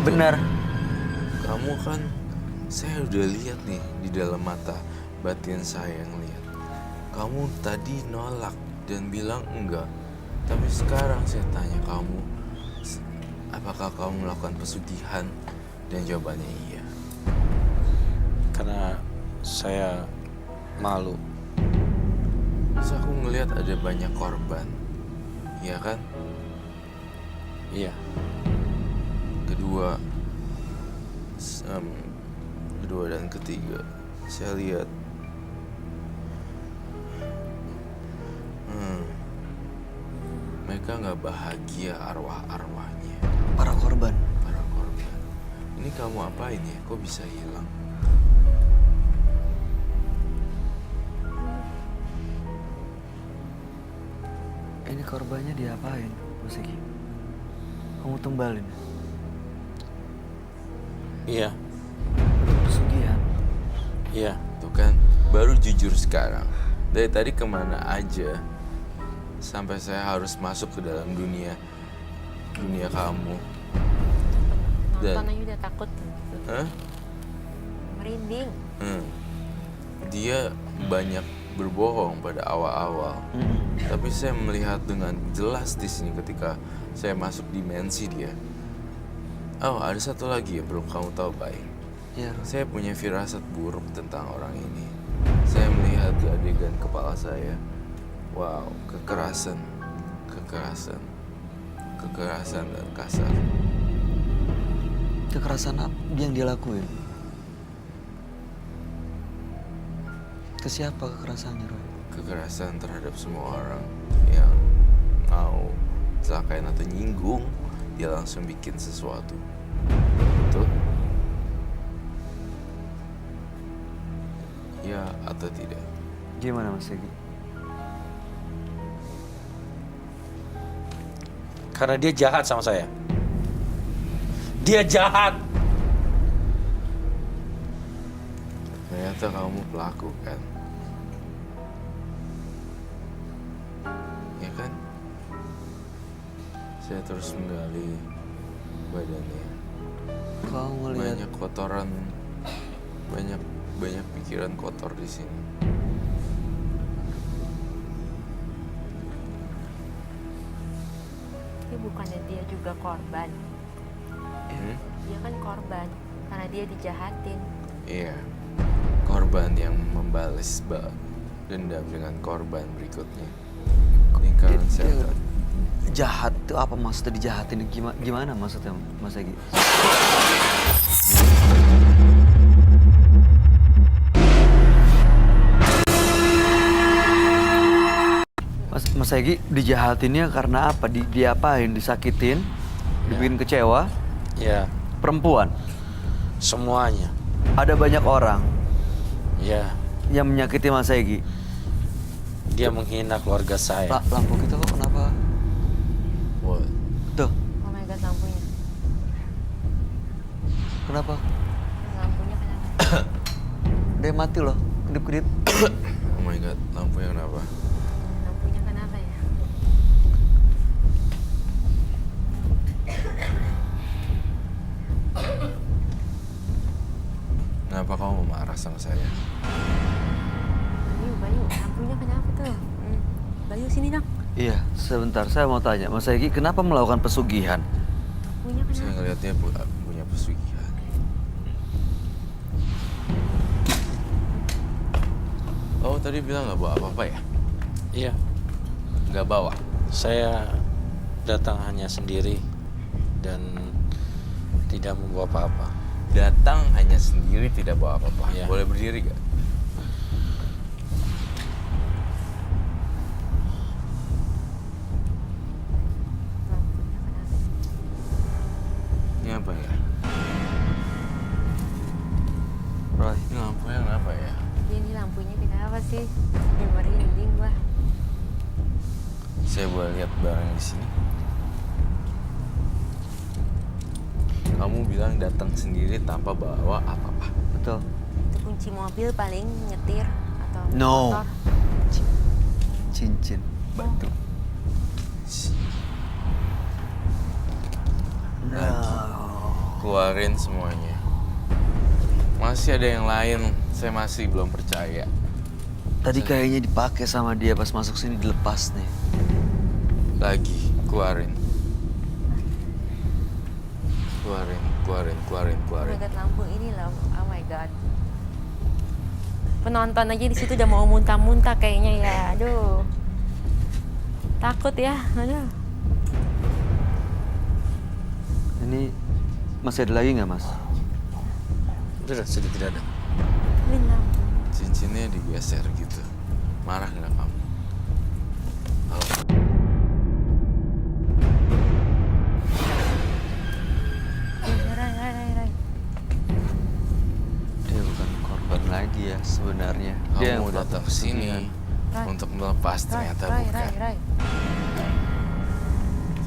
Benar. Kamu kan, saya udah lihat nih di dalam mata batin saya ngelihat. Kamu tadi nolak dan bilang enggak. Tapi sekarang saya tanya kamu, apakah kamu melakukan pesugihan? Dan jawabannya iya. Karena saya malu. Terus aku ngelihat ada banyak korban, iya kan? Iya. Kedua dan ketiga, saya lihat mereka nggak bahagia arwah-arwahnya. Para korban. Para korban. Ini kamu apain ya? Kok bisa hilang? Ini korbannya diapain, Mas Egi? Kamu tumbalin. Iya. Untuk pesugihan. Iya. Tuh kan, baru jujur sekarang. Dari tadi kemana aja, sampai saya harus masuk ke dalam dunia kamu. Nonton aja udah takut. Hah? Merinding. Dia banyak berbohong pada awal-awal. Tapi saya melihat dengan jelas di sini ketika saya masuk dimensi dia. Oh, ada satu lagi yang perlu kamu tahu, baik. Iya. Saya punya firasat buruk tentang orang ini. Saya melihat di adegan kepala saya. Wow, kekerasan dan kasar. Kekerasan apa yang dia lakuin? Ke siapa kekerasannya, Roy? Kekerasan terhadap semua orang yang mau celakain atau nyinggung, dia langsung bikin sesuatu. Betul? Ya atau tidak? Gimana, Mas Egi? Karena dia jahat sama saya. Dia jahat. Ternyata kamu pelaku kan? Ya kan? Saya terus menggali badannya. Kau ngelihat Banyak kotoran, banyak pikiran kotor di sini. Tapi bukannya dia juga korban. Dia kan korban karena dia dijahatin. Iya, korban yang membalas dendam dengan korban berikutnya. Lingkaran setan. jahat tuh apa maksudnya dijahatin? Gimana maksudnya, Mas Egi? Mas Egi dijahatinnya karena apa? Diapain? Disakitin? Dibikin kecewa? Ya, Perempuan? semuanya. Ada banyak orang Ya, yang menyakiti Mas Egi. dia menghina keluarga saya. Lampu kita kok kenapa? What? Tuh, Oh my god, lampunya. kenapa? Lampunya kenapa? Dia mati loh, kedip-kedip. Oh my god, lampunya kenapa? Lampunya kenapa ya? Kenapa kamu marah sama saya? Bayu, lampunya kenapa tuh? Bayu, sini dong. Iya, sebentar. Saya mau tanya, Mas Egi, kenapa melakukan pesugihan? Lampunya Saya kenapa? ngelihatnya punya pesugihan. Oh, tadi bilang nggak bawa apa-apa ya? Iya, Nggak bawa? saya datang hanya sendiri dan tidak membawa apa-apa. Datang hanya sendiri, tidak bawa apa-apa. Iya. Boleh berdiri gak? Lampunya kenapa? Ini apa ya? Roy, Ini lampunya kenapa ya? Ini lampunya kenapa sih? Merinding gua. Saya boleh lihat barang di sini. Kamu bilang datang sendiri tanpa bawa apa-apa. betul. Itu kunci mobil paling nyetir atau No. motor. Cincin, batu. Keluarin semuanya. Masih ada yang lain, saya masih belum percaya. Tadi kayaknya dipakai sama dia pas masuk sini, dilepas nih. Lagi, keluarin. Keluarin. Dekat lampu ini loh, oh my god. Penonton aja di situ udah mau muntah-muntah kayaknya ya, aduh. Takut ya, aduh. Ini masih ada lagi nggak, Mas? Udah, sudah tidak ada. Ini lampu. Cincinnya digeser gitu. Marah nggak kamu? Rai. Dia bukan korban lagi ya sebenarnya. Dia Kamu datang ke sini Rai. untuk melepas, ternyata bukan. Rai.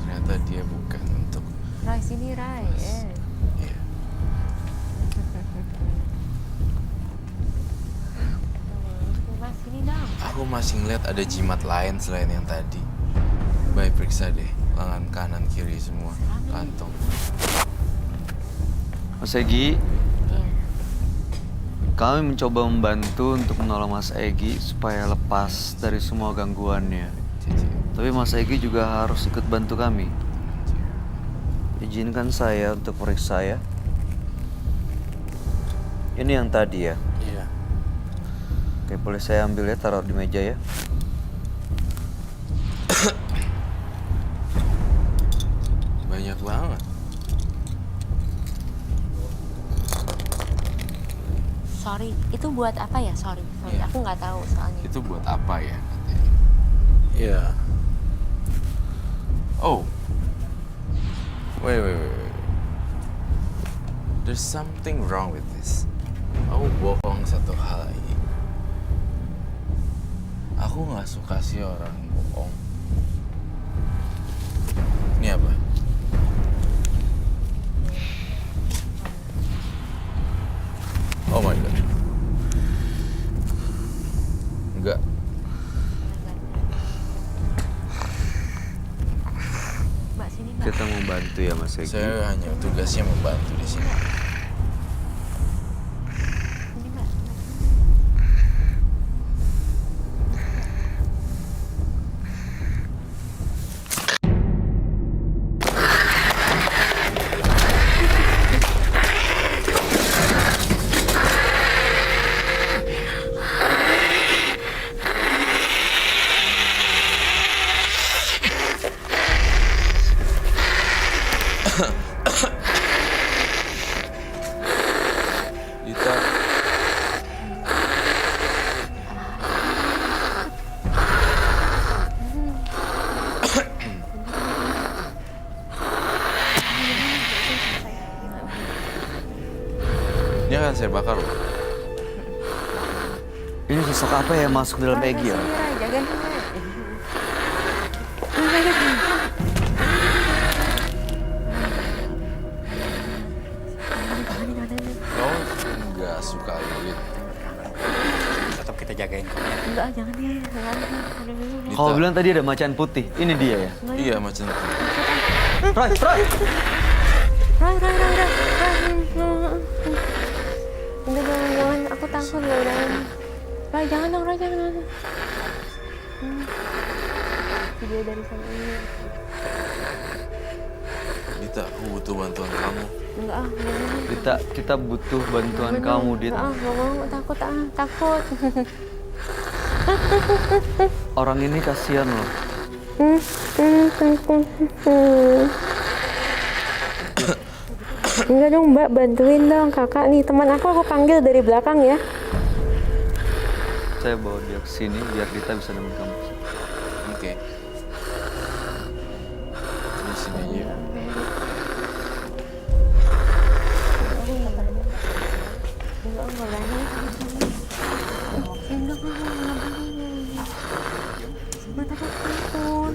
Ternyata dia bukan untuk. Rai, sini Rai. Iya. Mas, sini dong. Aku masih ngeliat ada jimat lain selain yang tadi. Baik, periksa deh. Lengan kanan, kiri semua. Kantong. Mas Egi, Iya. kami mencoba membantu untuk menolong Mas Egi supaya lepas dari semua gangguannya. Cici. Tapi Mas Egi juga harus ikut bantu kami. Izinkan saya untuk periksa ya. Ini yang tadi ya. Iya. Oke, boleh saya ambil ya, taruh di meja ya. Banyak banget. Sorry, itu buat apa ya? Sorry. Iya. Aku nggak tahu soalnya. Itu buat apa ya katanya? Iya. Oh. Wait. There's something wrong with this. Aku bohong satu hal lagi. Aku nggak suka sih orang bohong. Ini apa? Oh my god. Enggak. Mbak, sini Mbak. Kita mau bantu ya Mas Egi. Saya hanya tugasnya membantu di sini. Sini Mbak. Dita, ini akan saya bakar loh. Ini sosok apa ya masuk dalam Rai, Egi ya? sini Rai, jagain Rai. Kau nggak suka lilit. Tetap kita jagain kok. Enggak, jangan ya. Dita, Kau bilang tadi ada macan putih. Ini dia ya? iya macam itu. Rai. Rai. Udah jangan. Aku takut ya udah. Rai, jangan dong, Rai, jangan. Video dari sana ini. Dita, aku butuh bantuan kamu. Enggak, enggak. Kita butuh bantuan kamu, Dit. Enggak mau, takut. Orang ini kasihan loh. Enggak dong Mbak, bantuin dong kakak nih, teman aku panggil dari belakang ya. Saya bawa dia ke sini biar kita bisa nemuin kamu. Oke. Di sini aja. Enggak berani. Enggak takut.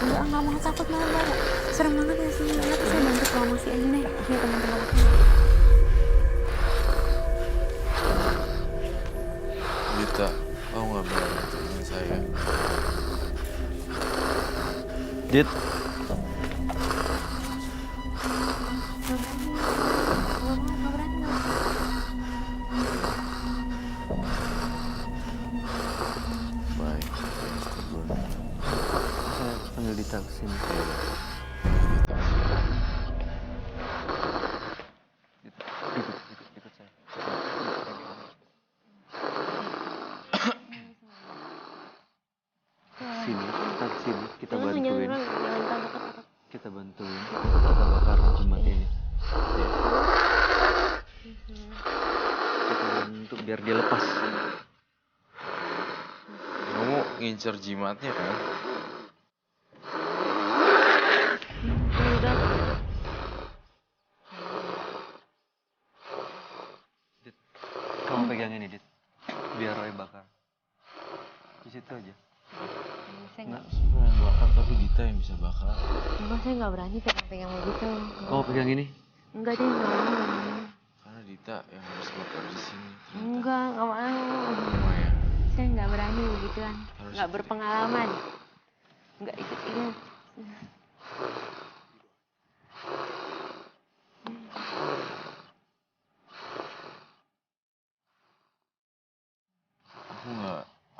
Enggak mau takut malah. Serem banget ya sini. Nanti saya bantu promosi ini nih. Ini teman-teman aku. Dita, kau nggak boleh bantuin saya. Dit, Enggak berani. Baik. Panggil Dita kesini. Ikut saya. Sini, kita kesini, kita bantuin. Kita bantuin, kita bakar jimat ini. Ya. Kita bantu biar dia lepas. Kamu ngincer jimatnya kan? Dit, kamu pegang ini, Dit. Biar Roy bakar. Di situ aja. Saya Sebenarnya bakar tapi Dita yang bisa bakar. enggak, saya nggak berani pegang-pegang begitu. Kamu pegang ini. Enggak deh, nggak mau. Karena Dita yang harus bakar di sini. Enggak mau. Lumayan. Saya nggak berani begituan. Harus Nggak berpengalaman. Nggak ikut-ikut.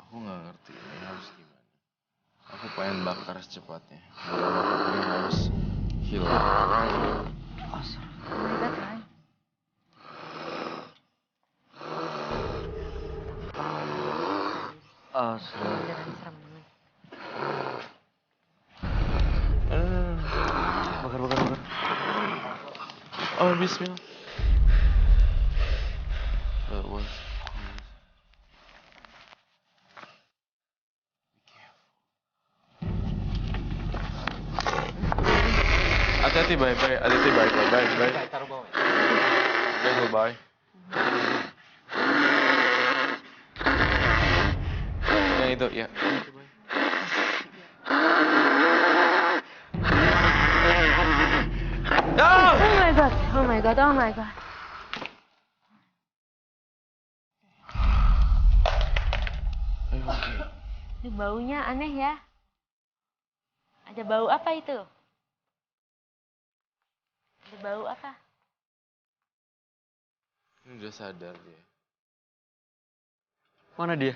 Aku nggak ngerti ini harus gimana. Aku pengen bakar secepatnya. Bakar ini harus hilang. Asal. Oh my God, Roy. Asal. Beneran serem banget. Bakar. Oh, bismillah. Hati-hati, bye. Taruh bawah. Bye. Yang itu, ya. Oh my God. Ini baunya aneh ya. Ada bau apa itu? Ada bau apa? Ini udah sadar dia. Mana dia?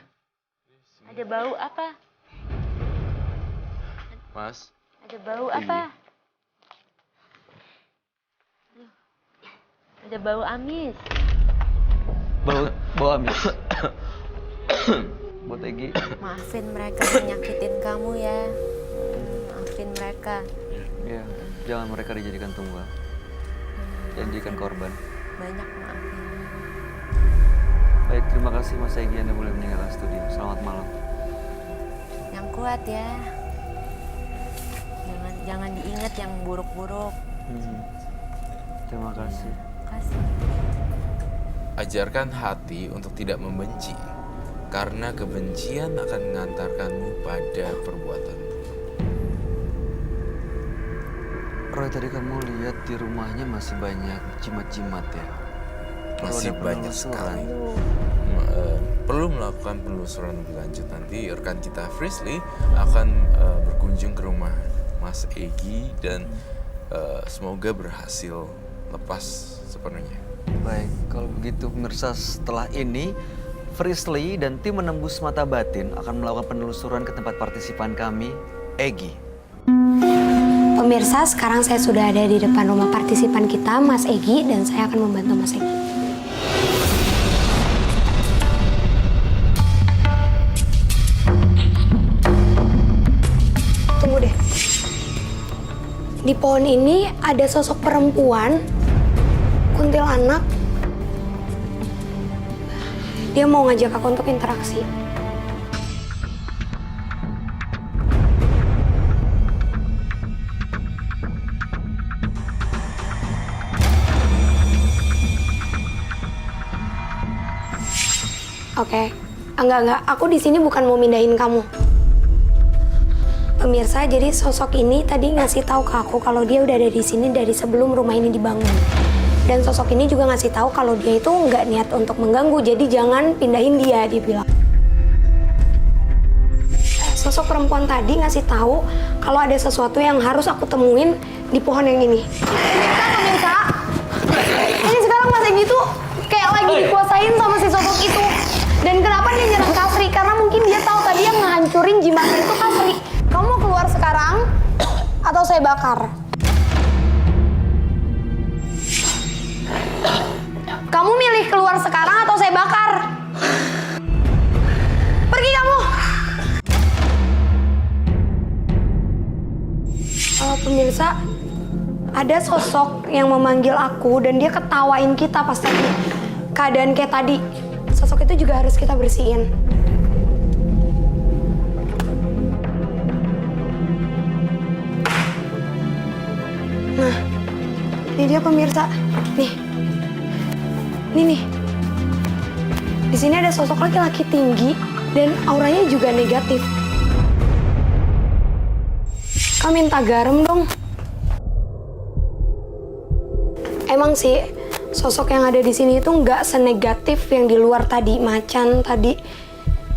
Ada bau apa? Mas, Ada bau apa? Ada bau amis. Bau amis. Buat Egi. Maafin mereka menyakitin kamu ya. Maafin mereka. Ya, jangan mereka dijadikan tumbal. Janjikan korban. Banyak maafin. Baik, terima kasih Mas Egi Anda boleh meninggalkan studio. Selamat malam. Yang kuat ya. Jangan diingat yang buruk-buruk. Terima kasih. Kasih. ajarkan hati untuk tidak membenci, karena kebencian akan mengantarkanmu pada perbuatan. Roy, tadi kamu lihat di rumahnya masih banyak jimat-jimat ya? Masih Kalau ada banyak penelusuran. sekali. Perlu melakukan penelusuran lebih lanjut. Nanti rekan kita Frisley akan berkunjung ke rumah Mas Egi dan semoga berhasil lepas sepenuhnya. Baik, kalau begitu pemirsa, setelah ini Frisley dan tim Menembus Mata Batin akan melakukan penelusuran ke tempat partisipan kami, Egi. Pemirsa, sekarang saya sudah ada di depan rumah partisipan kita, Mas Egi, dan saya akan membantu Mas Egi. Tunggu deh. Di pohon ini ada sosok perempuan, kuntilanak. Dia mau ngajak aku untuk interaksi. Oke, enggak. Aku di sini bukan mau mindahin kamu. Pemirsa, jadi sosok ini tadi ngasih tahu ke aku kalau dia udah ada di sini dari sebelum rumah ini dibangun. Dan sosok ini juga ngasih tahu kalau dia itu nggak niat untuk mengganggu, jadi jangan pindahin dia, dia bilang. Sosok perempuan tadi ngasih tahu kalau ada sesuatu yang harus aku temuin di pohon yang ini. Pemirsa, ini sekarang Mas Egi tuh kayak lagi dikuasain sama si sosok itu. Dan kenapa dia nyerang Kasri? Karena mungkin dia tahu tadi yang ngehancurin jimatnya itu Kasri. Kamu mau keluar sekarang? saya bakar. Kamu milih keluar sekarang atau saya bakar? Pergi kamu! Pemirsa, ada sosok yang memanggil aku dan dia ketawain kita pas tadi. Keadaan kayak tadi. Sosok itu juga harus kita bersihin. Nah, ini dia pemirsa. Nih. Ini nih. Di sini ada sosok laki-laki tinggi dan auranya juga negatif. Kak minta garam dong. Emang sih sosok yang ada di sini itu nggak senegatif yang di luar tadi, macan tadi.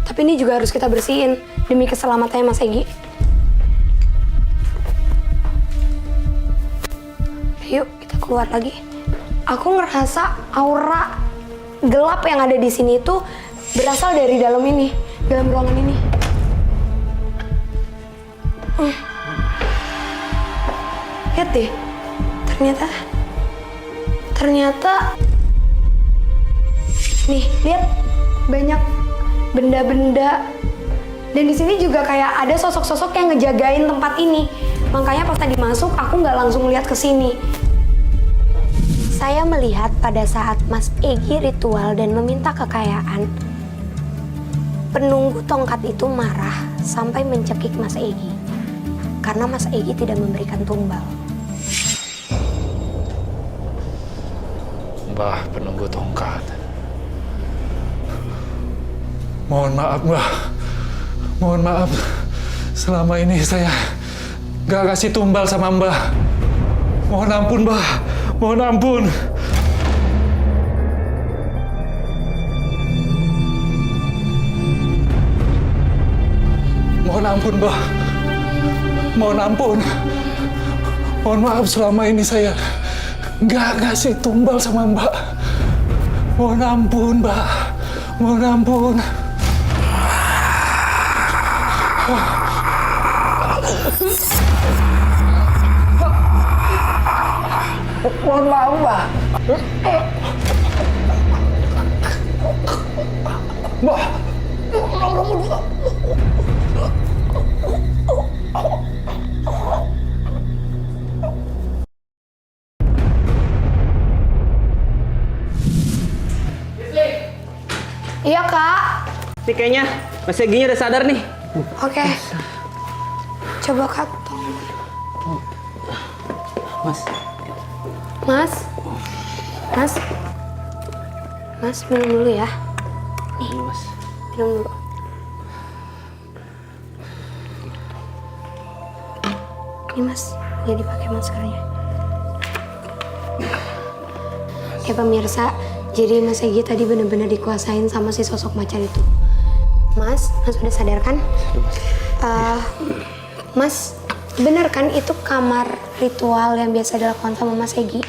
Tapi ini juga harus kita bersihin demi keselamatannya Mas Egi. Yuk kita keluar lagi. Aku ngerasa aura gelap yang ada di sini itu berasal dari dalam ini, dalam ruangan ini. Lihat deh, ternyata nih, lihat banyak benda-benda dan di sini juga kayak ada sosok-sosok yang ngejagain tempat ini. Makanya pas tadi masuk aku nggak langsung lihat ke sini. Saya melihat pada saat Mas Egi ritual dan meminta kekayaan, penunggu tongkat itu marah sampai mencekik Mas Egi karena Mas Egi tidak memberikan tumbal. Mbah penunggu tongkat. Mohon maaf, Mbah. Mohon maaf. Selama ini saya gak kasih tumbal sama Mbah. Mohon ampun, Mbah. Mohon ampun. Mohon ampun, Mbah. Mohon ampun. Mohon maaf selama ini saya nggak ngasih tumbal sama Mbak. Mohon ampun, Mbak. Mohon ampun. Mohon maaf, Mbak. Mbak. Iya, Kak. Nih kayaknya Mas Eginya udah sadar nih. Oke. Coba, Kak. Tolong. Mas. Mas. Mas. Mas, minum dulu ya. Nih, Mas. minum dulu. Ini, Mas. Jadi pakai maskernya. Ya, pemirsa. Jadi Mas Egi tadi benar-benar dikuasain sama si sosok macan itu. Mas udah sadar kan? Mas, benar kan itu kamar ritual yang biasa dilakukan sama Mas Egi?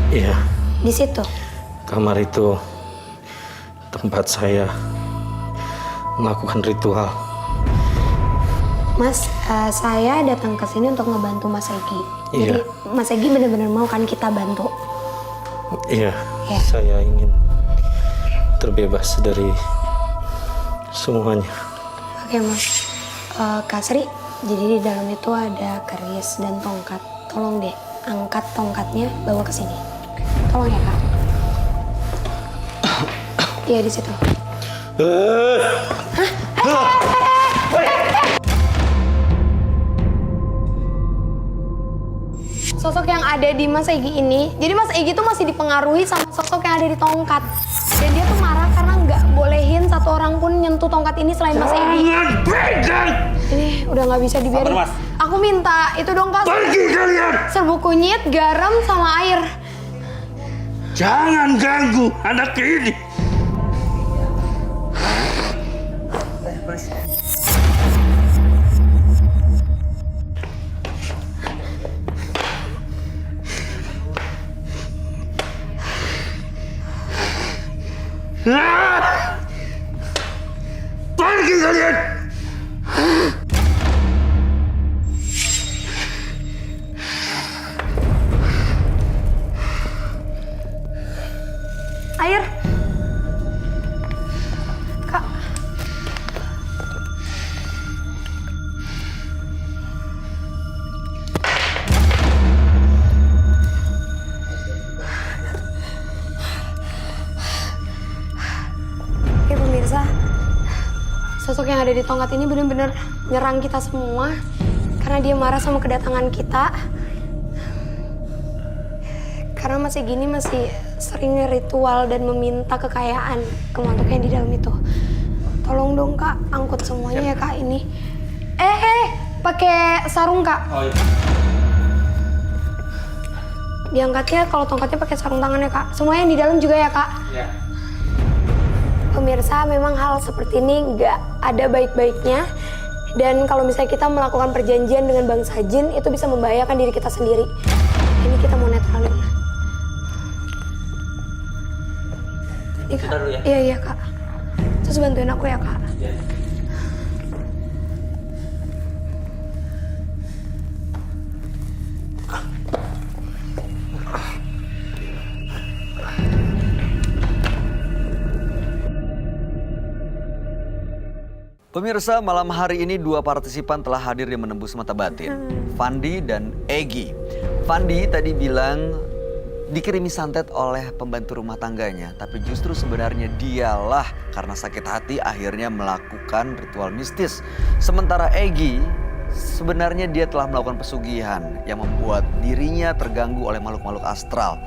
Iya, Di situ? kamar itu tempat saya melakukan ritual. Mas, saya datang ke sini untuk ngebantu Mas Egi. Iya. Jadi Mas Egi benar-benar mau kan kita bantu? Iya, Ya. saya ingin terbebas dari semuanya. Oke, Mas. Kak Sri, jadi di dalam itu ada keris dan tongkat. Tolong deh, angkat tongkatnya, bawa ke sini. Tolong ya, Kak. Iya, di situ. Sosok yang ada di Mas Egi ini, jadi Mas Egi tuh masih dipengaruhi sama sosok yang ada di tongkat. Dan dia tuh marah karena nggak bolehin satu orang pun nyentuh tongkat ini selain Mas Egi. Ini udah nggak bisa dibiarin. Sabar, Mas. Aku minta itu dong, Kak. Pergi kalian! Serbuk kunyit, garam, sama air. Jangan ganggu anak ini. Pergi kalian! makhluk yang ada di tongkat ini benar-benar nyerang kita semua karena dia marah sama kedatangan kita. Karena masih gini masih sering ritual dan meminta kekayaan ke makhluk yang di dalam itu. Tolong dong Kak, angkut semuanya ya Kak ini. Pakai sarung Kak. Oh iya. Diangkatnya kalau tongkatnya pakai sarung tangan ya Kak. Semuanya yang di dalam juga ya Kak. Iya. Pemirsa, memang hal seperti ini nggak ada baik-baiknya. Dan kalau misalnya kita melakukan perjanjian dengan bangsa jin, itu bisa membahayakan diri kita sendiri. Ini kita mau netralin. Ini Kak. Bentar dulu ya. Iya Kak. Terus bantuin aku ya Kak. Iya. Pemirsa, malam hari ini dua partisipan telah hadir di Menembus Mata Batin, Fandi dan Egy. Fandi tadi bilang dikirimi santet oleh pembantu rumah tangganya, tapi justru sebenarnya dialah karena sakit hati akhirnya melakukan ritual mistis. Sementara Egy sebenarnya dia telah melakukan pesugihan yang membuat dirinya terganggu oleh makhluk-makhluk astral.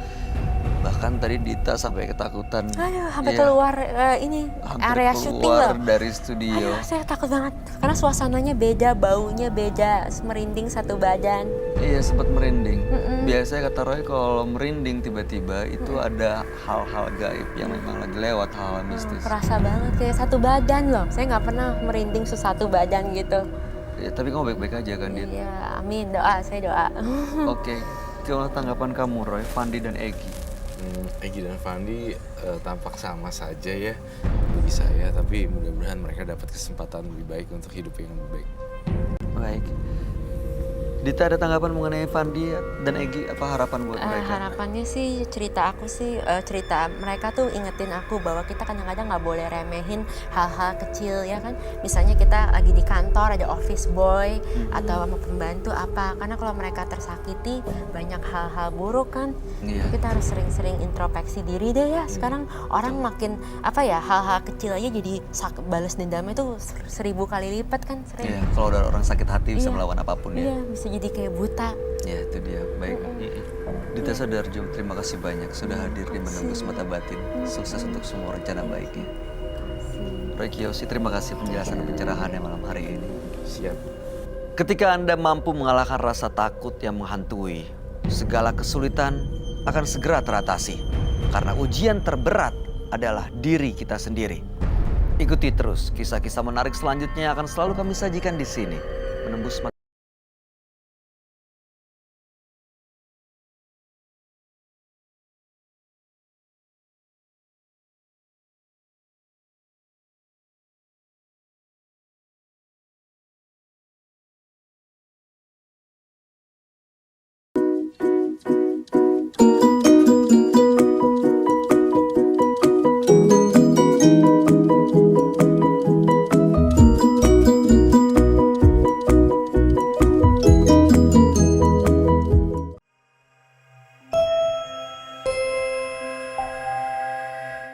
Bahkan tadi Dita sampai ketakutan. Aduh, sampai Iya, keluar ini hampir area syuting keluar loh. dari studio. Aduh, saya takut banget karena suasananya beda, baunya beda, merinding satu badan. Iya, sempat merinding. Biasanya kata Roy kalau merinding tiba-tiba itu ada hal-hal gaib yang memang lagi lewat, hal-hal mistis. Kerasa banget kayak satu badan loh. Saya nggak pernah merinding satu badan gitu. Ya, tapi kamu baik-baik aja kan, Dit? Iya, amin. Doa, saya doa. Oke, gimana tanggapan kamu Roy, Fandi dan Egy? Egy dan Fandi tampak sama saja ya bagi saya, tapi mudah-mudahan mereka dapat kesempatan lebih baik untuk hidup yang lebih baik. Baik. Dita, ada tanggapan mengenai Fandi dan Egy? Apa harapan buat mereka? Harapannya sih cerita mereka tuh ingetin aku bahwa kita kadang-kadang nggak boleh remehin hal-hal kecil ya kan. Misalnya kita lagi di kantor ada office boy atau sama pembantu apa. Karena kalau mereka tersakiti banyak hal-hal buruk kan. Iya. Kita harus sering-sering introspeksi diri deh ya. Sekarang orang makin hal-hal kecil aja jadi balas dendamnya tuh 1000 kali lipat kan. Iya, kalau ada orang sakit hati bisa Iya. melawan apapun ya. Iya, bisa jadi kayak buta. Ya, itu dia. Baik. Dita Soedarjo, terima kasih banyak sudah hadir di Menembus Mata Batin. Sukses untuk semua rencana baiknya. Roy Kiyoshi, terima kasih penjelasan dan pencerahannya malam hari ini. Siap. Ketika Anda mampu mengalahkan rasa takut yang menghantui, segala kesulitan akan segera teratasi. Karena ujian terberat adalah diri kita sendiri. Ikuti terus kisah-kisah menarik selanjutnya yang akan selalu kami sajikan di sini. Menembus Mata